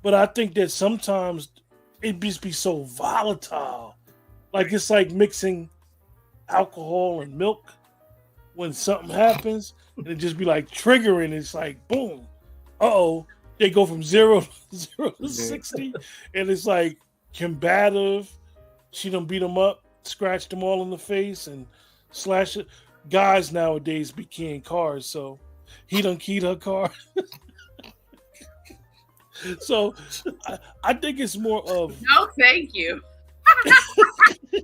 But I think that sometimes it just be so volatile. Like it's like mixing alcohol and milk when something happens, and it just be like triggering. It's like boom, oh, they go from zero to 60, and it's like combative. She done beat them up, scratched them all in the face, and slash it. Guys nowadays be keying cars, so he done keyed her car. So I think it's more of no, thank you.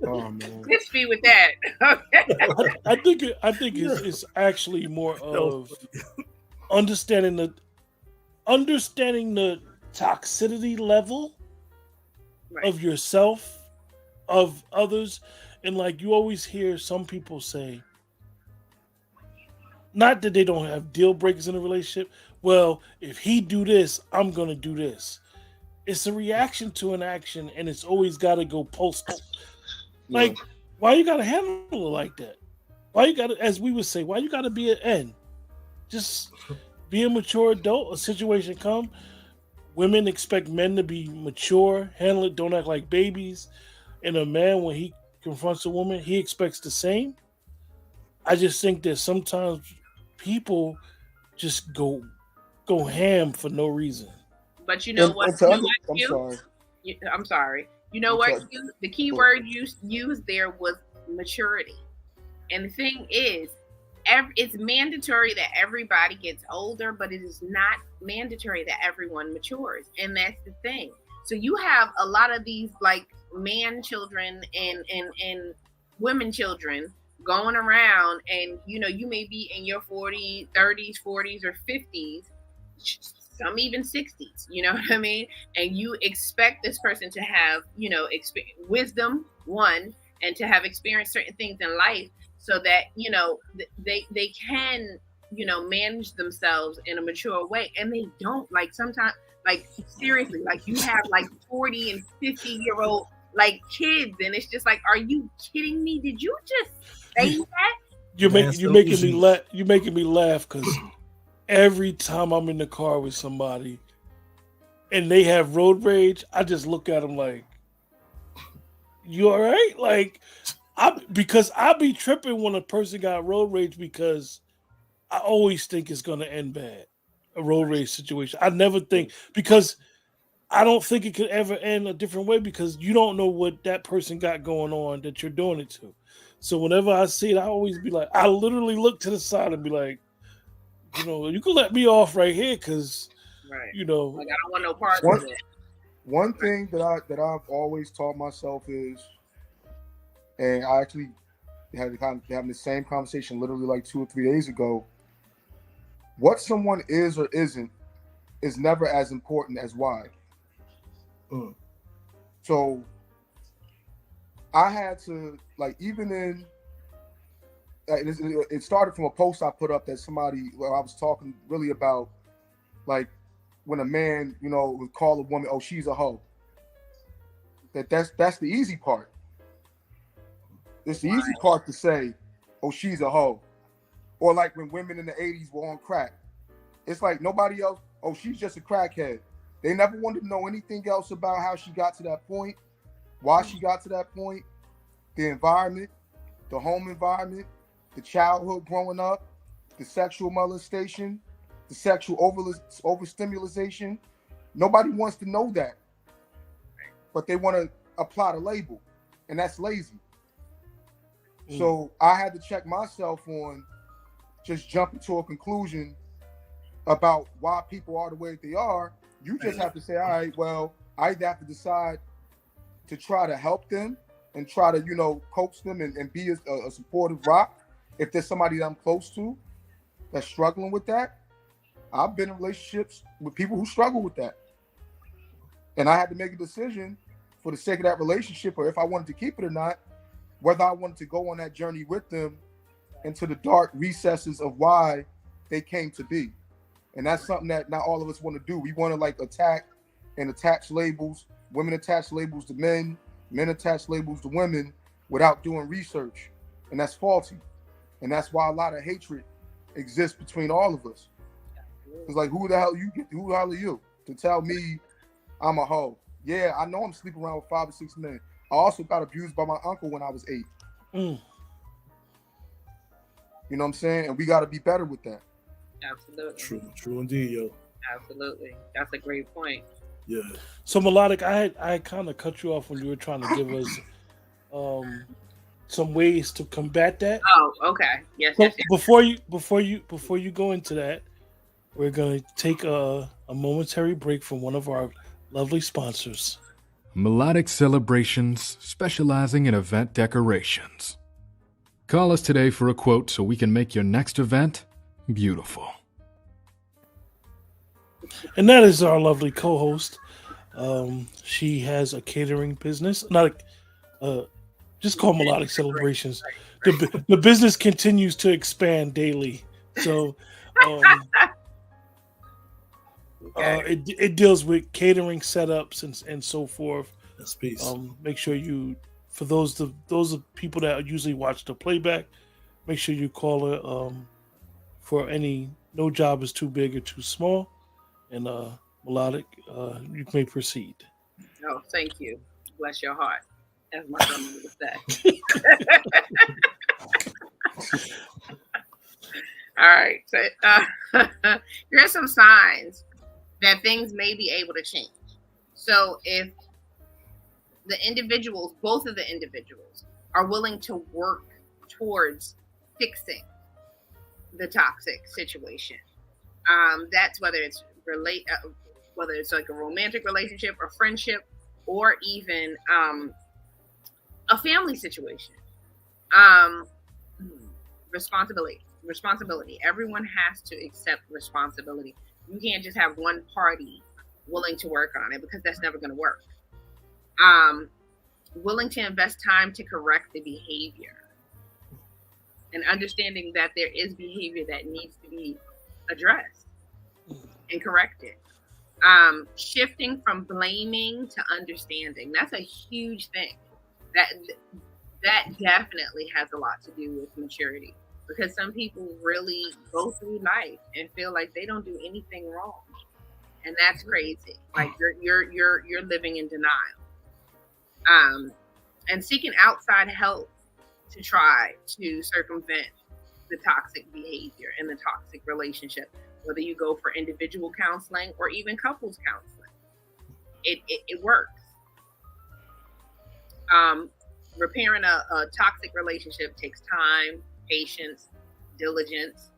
Oh man. Let's be with that. Okay. I think it's actually more of understanding the toxicity level of yourself, of others, and like you always hear some people say, not that they don't have deal breakers in a relationship. Well, if he do this, I'm gonna do this. It's a reaction to an action, and it's always got to go postal. Like, why you gotta handle it like that? Why you gotta, as we would say, why you gotta be an N? Just be a mature adult. A situation come. Women expect men to be mature, handle it, don't act like babies. And a man, when he confronts a woman, he expects the same. I just think that sometimes people just go ham for no reason. But you know what? I'm sorry. I'm sorry. You know what? The key word you used there was maturity. And the thing is, it's mandatory that everybody gets older, but it is not mandatory that everyone matures. And that's the thing. So you have a lot of these like man children and women children going around, and you may be in your 40s, 30s, 40s, or 50s, some even 60s, you know what I mean? And you expect this person to have, wisdom, one, and to have experienced certain things in life so that, they can, manage themselves in a mature way. And they don't. Like sometimes, like seriously, like you have like 40 and 50-year-old like kids, and it's just like, are you kidding me? Did you just say that? You're making me laugh because every time I'm in the car with somebody and they have road rage, I just look at them like, you all right? Like, because I be tripping when a person got road rage because I always think it's going to end bad, a road rage situation. I never think, because I don't think it could ever end a different way because you don't know what that person got going on that you're doing it to. So whenever I see it, I always be like, I literally look to the side and be like, you can let me off right here because, like I don't want no part of it. One thing that I've always taught myself is, and I actually had having the same conversation literally like 2 or 3 days ago. What someone is or isn't is never as important as why. So I had to, like, even in it started from a post I put up that somebody, where I was talking really about, like, when a man, would call a woman, oh, she's a hoe. That's the easy part. It's the easy part to say, oh, she's a hoe. Or like when women in the 80s were on crack. It's like nobody else, oh, she's just a crackhead. They never wanted to know anything else about how she got to that point, why she got to that point, the environment, the home environment, the childhood growing up, the sexual molestation, the sexual overstimulation. Nobody wants to know that. But they want to apply the label, and that's lazy. So I had to check myself on just jumping to a conclusion about why people are the way they are. You just have to say, all right, well, I either have to decide to try to help them and try to, coax them and be a supportive rock. If there's somebody that I'm close to that's struggling with that, I've been in relationships with people who struggle with that. And I had to make a decision for the sake of that relationship, or if I wanted to keep it or not, whether I wanted to go on that journey with them into the dark recesses of why they came to be. And that's something that not all of us want to do. We want to like attack and attach labels. Women attach labels to men, men attach labels to women without doing research. And that's faulty. And that's why a lot of hatred exists between all of us. It's like, who the hell are you to tell me I'm a hoe? Yeah, I know I'm sleeping around with 5 or 6 men. I also got abused by my uncle when I was 8. Mm. You know what I'm saying? And we got to be better with that. Absolutely. True indeed, yo. Absolutely. That's a great point. Yeah. So Melodic, I kind of cut you off when you were trying to give us some ways to combat that. Oh, okay. Yes, So yes, yes. before you go into that, we're gonna take a momentary break from one of our lovely sponsors. Melodic Celebrations, specializing in event decorations. Call us today for a quote so we can make your next event beautiful. And that is our lovely co-host. She has a catering business, just call Melodic Celebrations. The business continues to expand daily, so it deals with catering setups and so forth. That's peace. Make sure you, for those people that usually watch the playback, make sure you call her for any. No job is too big or too small. And Melodic, you may proceed. Oh, thank you. Bless your heart, as my grandmother would say. All right. So here's some signs that things may be able to change. So if both of the individuals, are willing to work towards fixing the toxic situation, that's whether it's like a romantic relationship or friendship, or even a family situation. Responsibility. Everyone has to accept responsibility. You can't just have one party willing to work on it, because that's never going to work. Willing to invest time to correct the behavior, and understanding that there is behavior that needs to be addressed and corrected. Shifting from blaming to understanding. That's a huge thing. That definitely has a lot to do with maturity, because some people really go through life and feel like they don't do anything wrong, and that's crazy. Like you're living in denial. And seeking outside help to try to circumvent the toxic behavior and the toxic relationship, whether you go for individual counseling or even couples counseling, it works. Repairing a toxic relationship takes time, patience, diligence.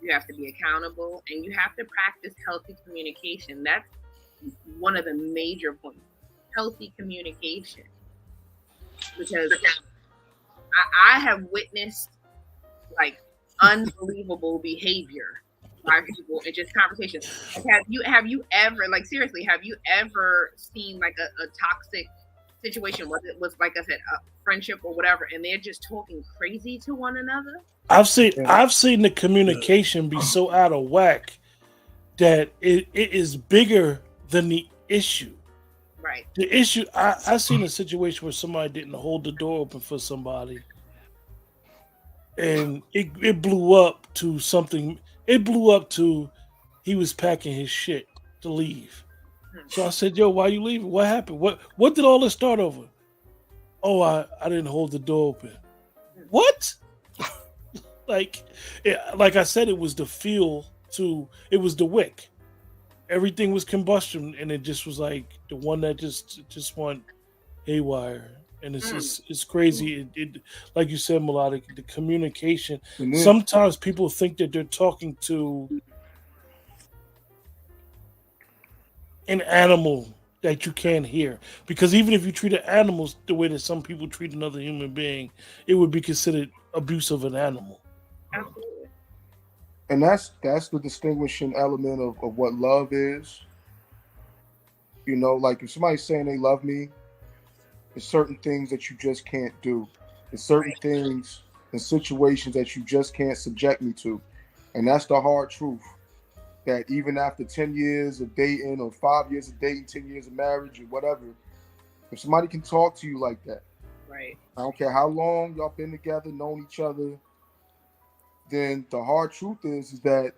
You have to be accountable, and you have to practice healthy communication. That's one of the major points. Healthy communication. Because I have witnessed like unbelievable behavior by people in just conversations. Have you ever, like, seriously, have you ever seen like a toxic situation, whether it was, like I said, a friendship or whatever, and they're just talking crazy to one another? I've seen the communication be so out of whack that it is bigger than the issue. Right. The issue, I seen a situation where somebody didn't hold the door open for somebody, and it blew up to something. It blew up to he was packing his shit to leave. So I said, "Yo, why you leaving? What happened? What did all this start over?" "Oh, I didn't hold the door open." What? like I said, it was the fuel to. It was the wick. Everything was combustion, and it just was like the one that just went haywire, and it's crazy. It like you said, Melodic, the communication. Mm-hmm. Sometimes people think that they're talking to an animal that you can't hear, because even if you treat animals the way that some people treat another human being, it would be considered abuse of an animal. Absolutely. And that's the distinguishing element of what love is. You know, like if somebody's saying they love me, There's certain things that you just can't do. There's certain things and situations that you just can't subject me to. And that's the hard truth. That even after 10 years of dating or 5 years of dating, 10 years of marriage or whatever, if somebody can talk to you like that, Right. I don't care how long y'all been together, known each other, then the hard truth is that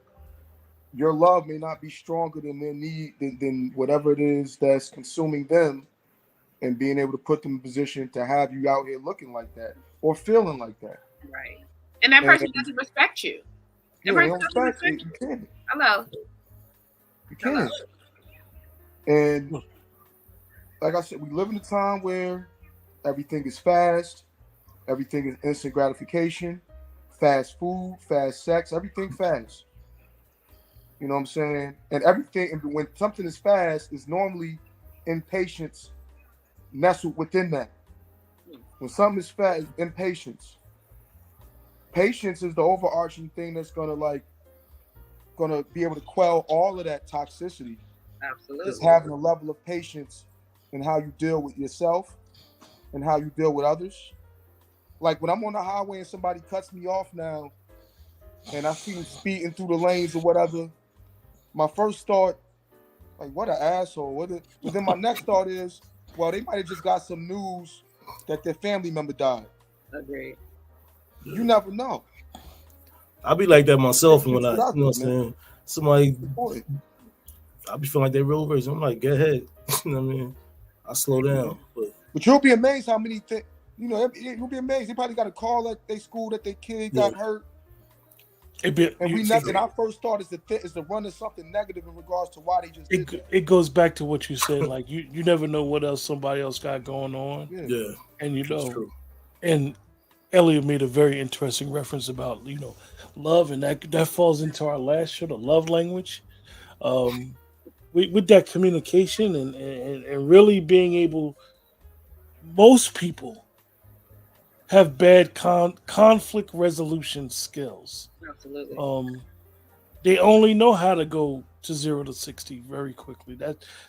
your love may not be stronger than their need, than whatever it is that's consuming them, and being able to put them in a position to have you out here looking like that or feeling like that. Right. And that person doesn't respect you. That Yeah, person doesn't respect you you. can't. Hello. You can't. And like I said, we live in a time where everything is fast, everything is instant gratification, fast food, fast sex, everything fast. You know what I'm saying? And everything, and when something is fast, is normally impatience nestled within that. When something is fast, impatience. Patience is the overarching thing that's gonna be able to quell all of that toxicity. Absolutely. It's having a level of patience in how you deal with yourself and how you deal with others. Like when I'm on the highway and somebody cuts me off now, and I see them speeding through the lanes or whatever, my first thought, like, what an asshole. But then my next thought is, well, they might have just got some news that their family member died. Agreed. You never know. I be like that myself, and when It's I, you know what I'm saying, somebody, I be feeling like they're real version. I'm like, go ahead. You know what I mean? I slow down. But you'll be amazed how many things, you'll be amazed. They probably got a call at their school that their kid got hurt. And our first thought is to run to something negative in regards to why they just did that. It goes back to what you said, like you never know what else somebody else got going on. Yeah. And you know, and Elliot made a very interesting reference about, love, and that falls into our last show, the love language. With that communication and really being able, most people have bad conflict resolution skills. Absolutely. They only know how to go to 0 to 60 very quickly.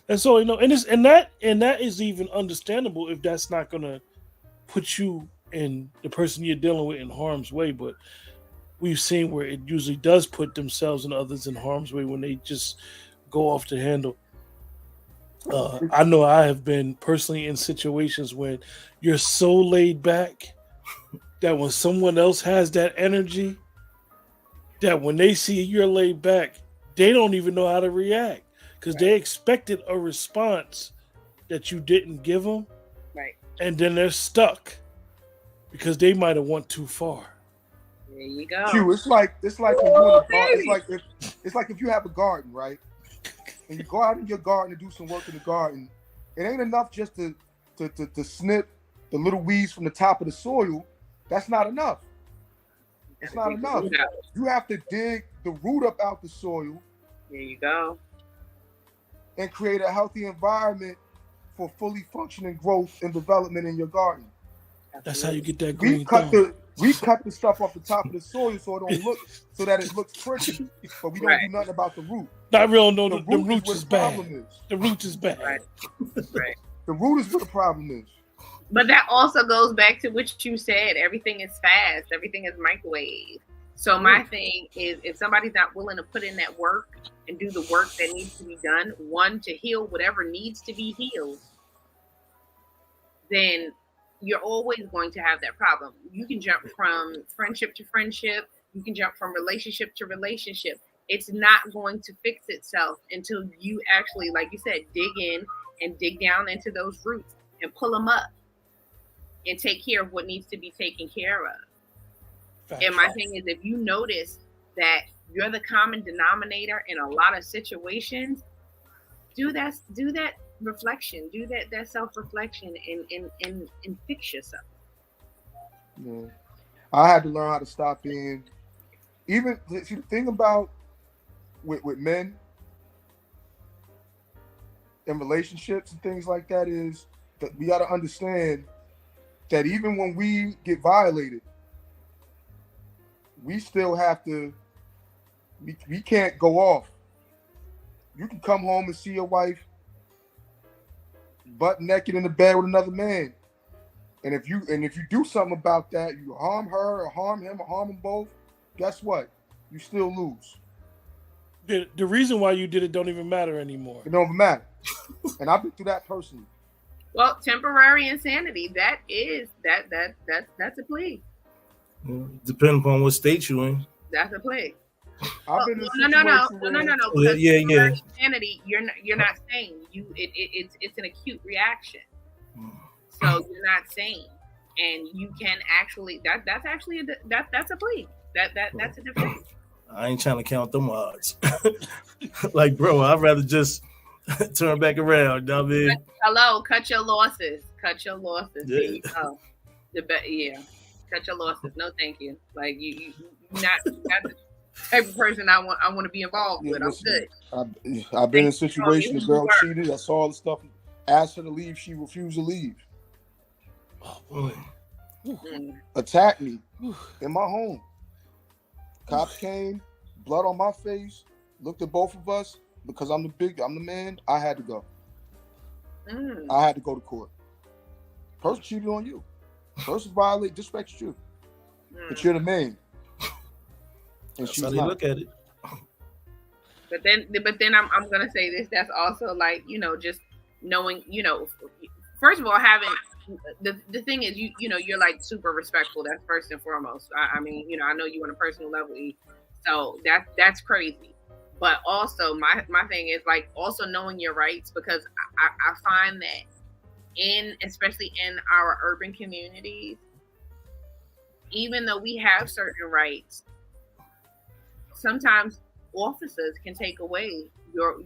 That's all they know, and that is even understandable if that's not gonna put you and the person you're dealing with in harm's way. But we've seen where it usually does put themselves and others in harm's way when they just go off the handle. I know I have been personally in situations when you're so laid back that when someone else has that energy, that when they see you're laid back, they don't even know how to react because they expected a response that you didn't give them. Right. And then they're stuck because they might have went too far. There you go. Q, it's like when you're in the garden. It's like if you have a garden, right? And you go out in your garden to do some work in the garden. It ain't enough just to snip the little weeds from the top of the soil. That's not enough. It's not enough. You have to dig the root up out the soil. There you go. And create a healthy environment for fully functioning growth and development in your garden. That's how you get that green We cut the stuff off the top of the soil so that it looks pretty, but we don't do nothing about the root. Not real. No, the root is bad. The root is bad. Right. The root is what the problem is. But that also goes back to what you said. Everything is fast. Everything is microwave. So my thing is, if somebody's not willing to put in that work and do the work that needs to be done, one, to heal whatever needs to be healed, then you're always going to have that problem. You can jump from friendship to friendship. You can jump from relationship to relationship. It's not going to fix itself until you actually, like you said, dig in and dig down into those roots and pull them up and take care of what needs to be taken care of. And my thing is, if you notice that you're the common denominator in a lot of situations, do that reflection, do that self-reflection and fix yourself. Yeah. I had to learn how to stop being, even the thing about with men and relationships and things like that is that we got to understand that even when we get violated, we still have to, we can't go off. You can come home and see your wife butt naked in the bed with another man. And if you do something about that, you harm her or harm him or harm them both, guess what? You still lose. The reason why you did it don't even matter anymore. It don't even matter. And I've been through that personally. Well, temporary insanity, that's a plea. Depending upon what state you're in. That's a plea. I've been in a No. Yeah. Temporary insanity, you're not sane. It's an acute reaction. So you're not sane, and you can actually that's a plea. That's a defense. I ain't trying to count them odds. Like, bro, I'd rather just turn back around. I mean, hello, cut your losses. Cut your losses. Yeah. There you go. Cut your losses. No, thank you. Like you not the type of person I want to be involved with. I'm good. I've been in a situation the girl cheated. I saw all the stuff. Asked her to leave. She refused to leave. Oh boy. Attacked me in my home. Cops came, blood on my face, looked at both of us. Because I'm the man, I had to go. I had to go to court. Person cheated on you. Person disrespected you. But you're the man. And that's how they look at it. But then I'm gonna say this. That's also like, just knowing, first of all, having the thing is you're like super respectful. That's first and foremost. I mean, I know you on a personal level, so that's crazy. But also my thing is like also knowing your rights, because I find that especially in our urban communities, even though we have certain rights, sometimes officers can take away your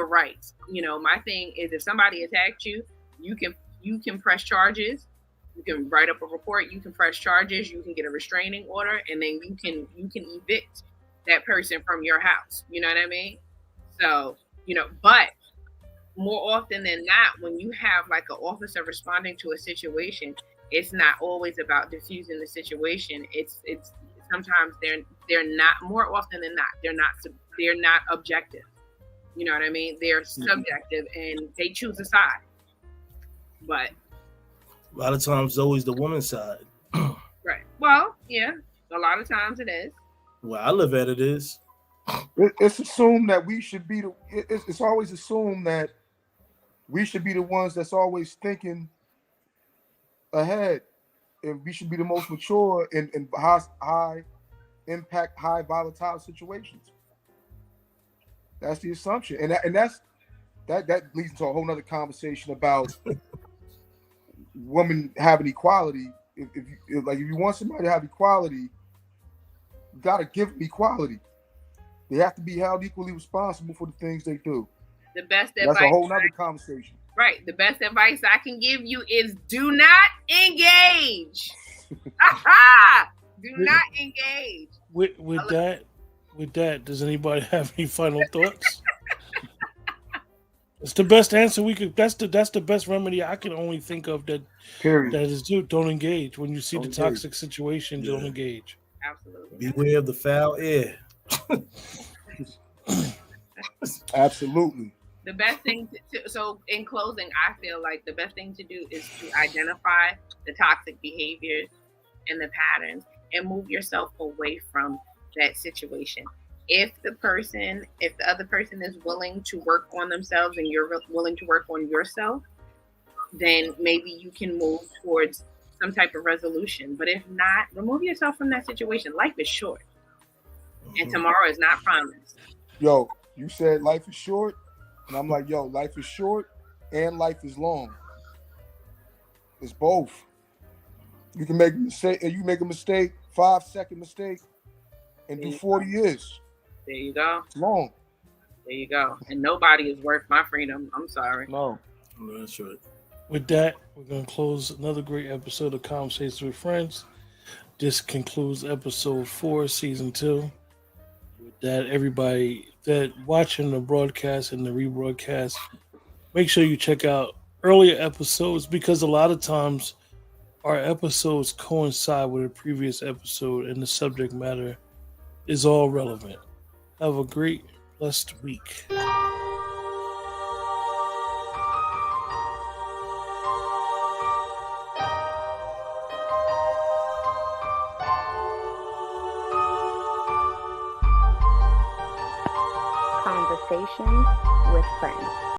rights. My thing is, if somebody attacked you, you can press charges. You can write up a report. You can press charges. You can get a restraining order, and then you can evict that person from your house. You know what I mean? So, but more often than not, when you have like an officer responding to a situation, it's not always about diffusing the situation. It's sometimes they're not, more often than not, they're not objective. You know what I mean? They're subjective and they choose a side. But a lot of times, it's always the woman's side. Right. Well, yeah, a lot of times it is. Where I live at, it is. It's assumed that we should be it's always assumed that we should be the ones that's always thinking ahead, and we should be the most mature in high impact, high volatile situations. That's the assumption, and that leads into a whole nother conversation about women having equality. If you want somebody to have equality, you gotta give them equality. They have to be held equally responsible for the things they do. The best advice. That's a whole nother conversation. Right. The best advice I can give you is do not engage. Do not engage. With that, does anybody have any final thoughts? It's the best answer we could. That's the best remedy I can only think of. That is, don't engage when you see the toxic situation. Don't engage. Absolutely. Beware of the foul air. Absolutely. The best thing so in closing, I feel like the best thing to do is to identify the toxic behaviors and the patterns and move yourself away from that situation. If the other person is willing to work on themselves and you're willing to work on yourself, then maybe you can move towards some type of resolution. But if not, remove yourself from that situation. Life is short, and tomorrow is not promised. Yo, you said life is short, and I'm like, yo, life is short and life is long. It's both. You can make a mistake, and you make a mistake, 5-second mistake, and do 40 years. There you go. It's long. There you go. And nobody is worth my freedom. I'm sorry. No. That's right. With that, we're going to close another great episode of Conversations with Friends. This concludes episode 4, season 2. With that, everybody that watching the broadcast and the rebroadcast, make sure you check out earlier episodes, because a lot of times our episodes coincide with a previous episode and the subject matter is all relevant. Have a great, blessed week. Conversations with Friends.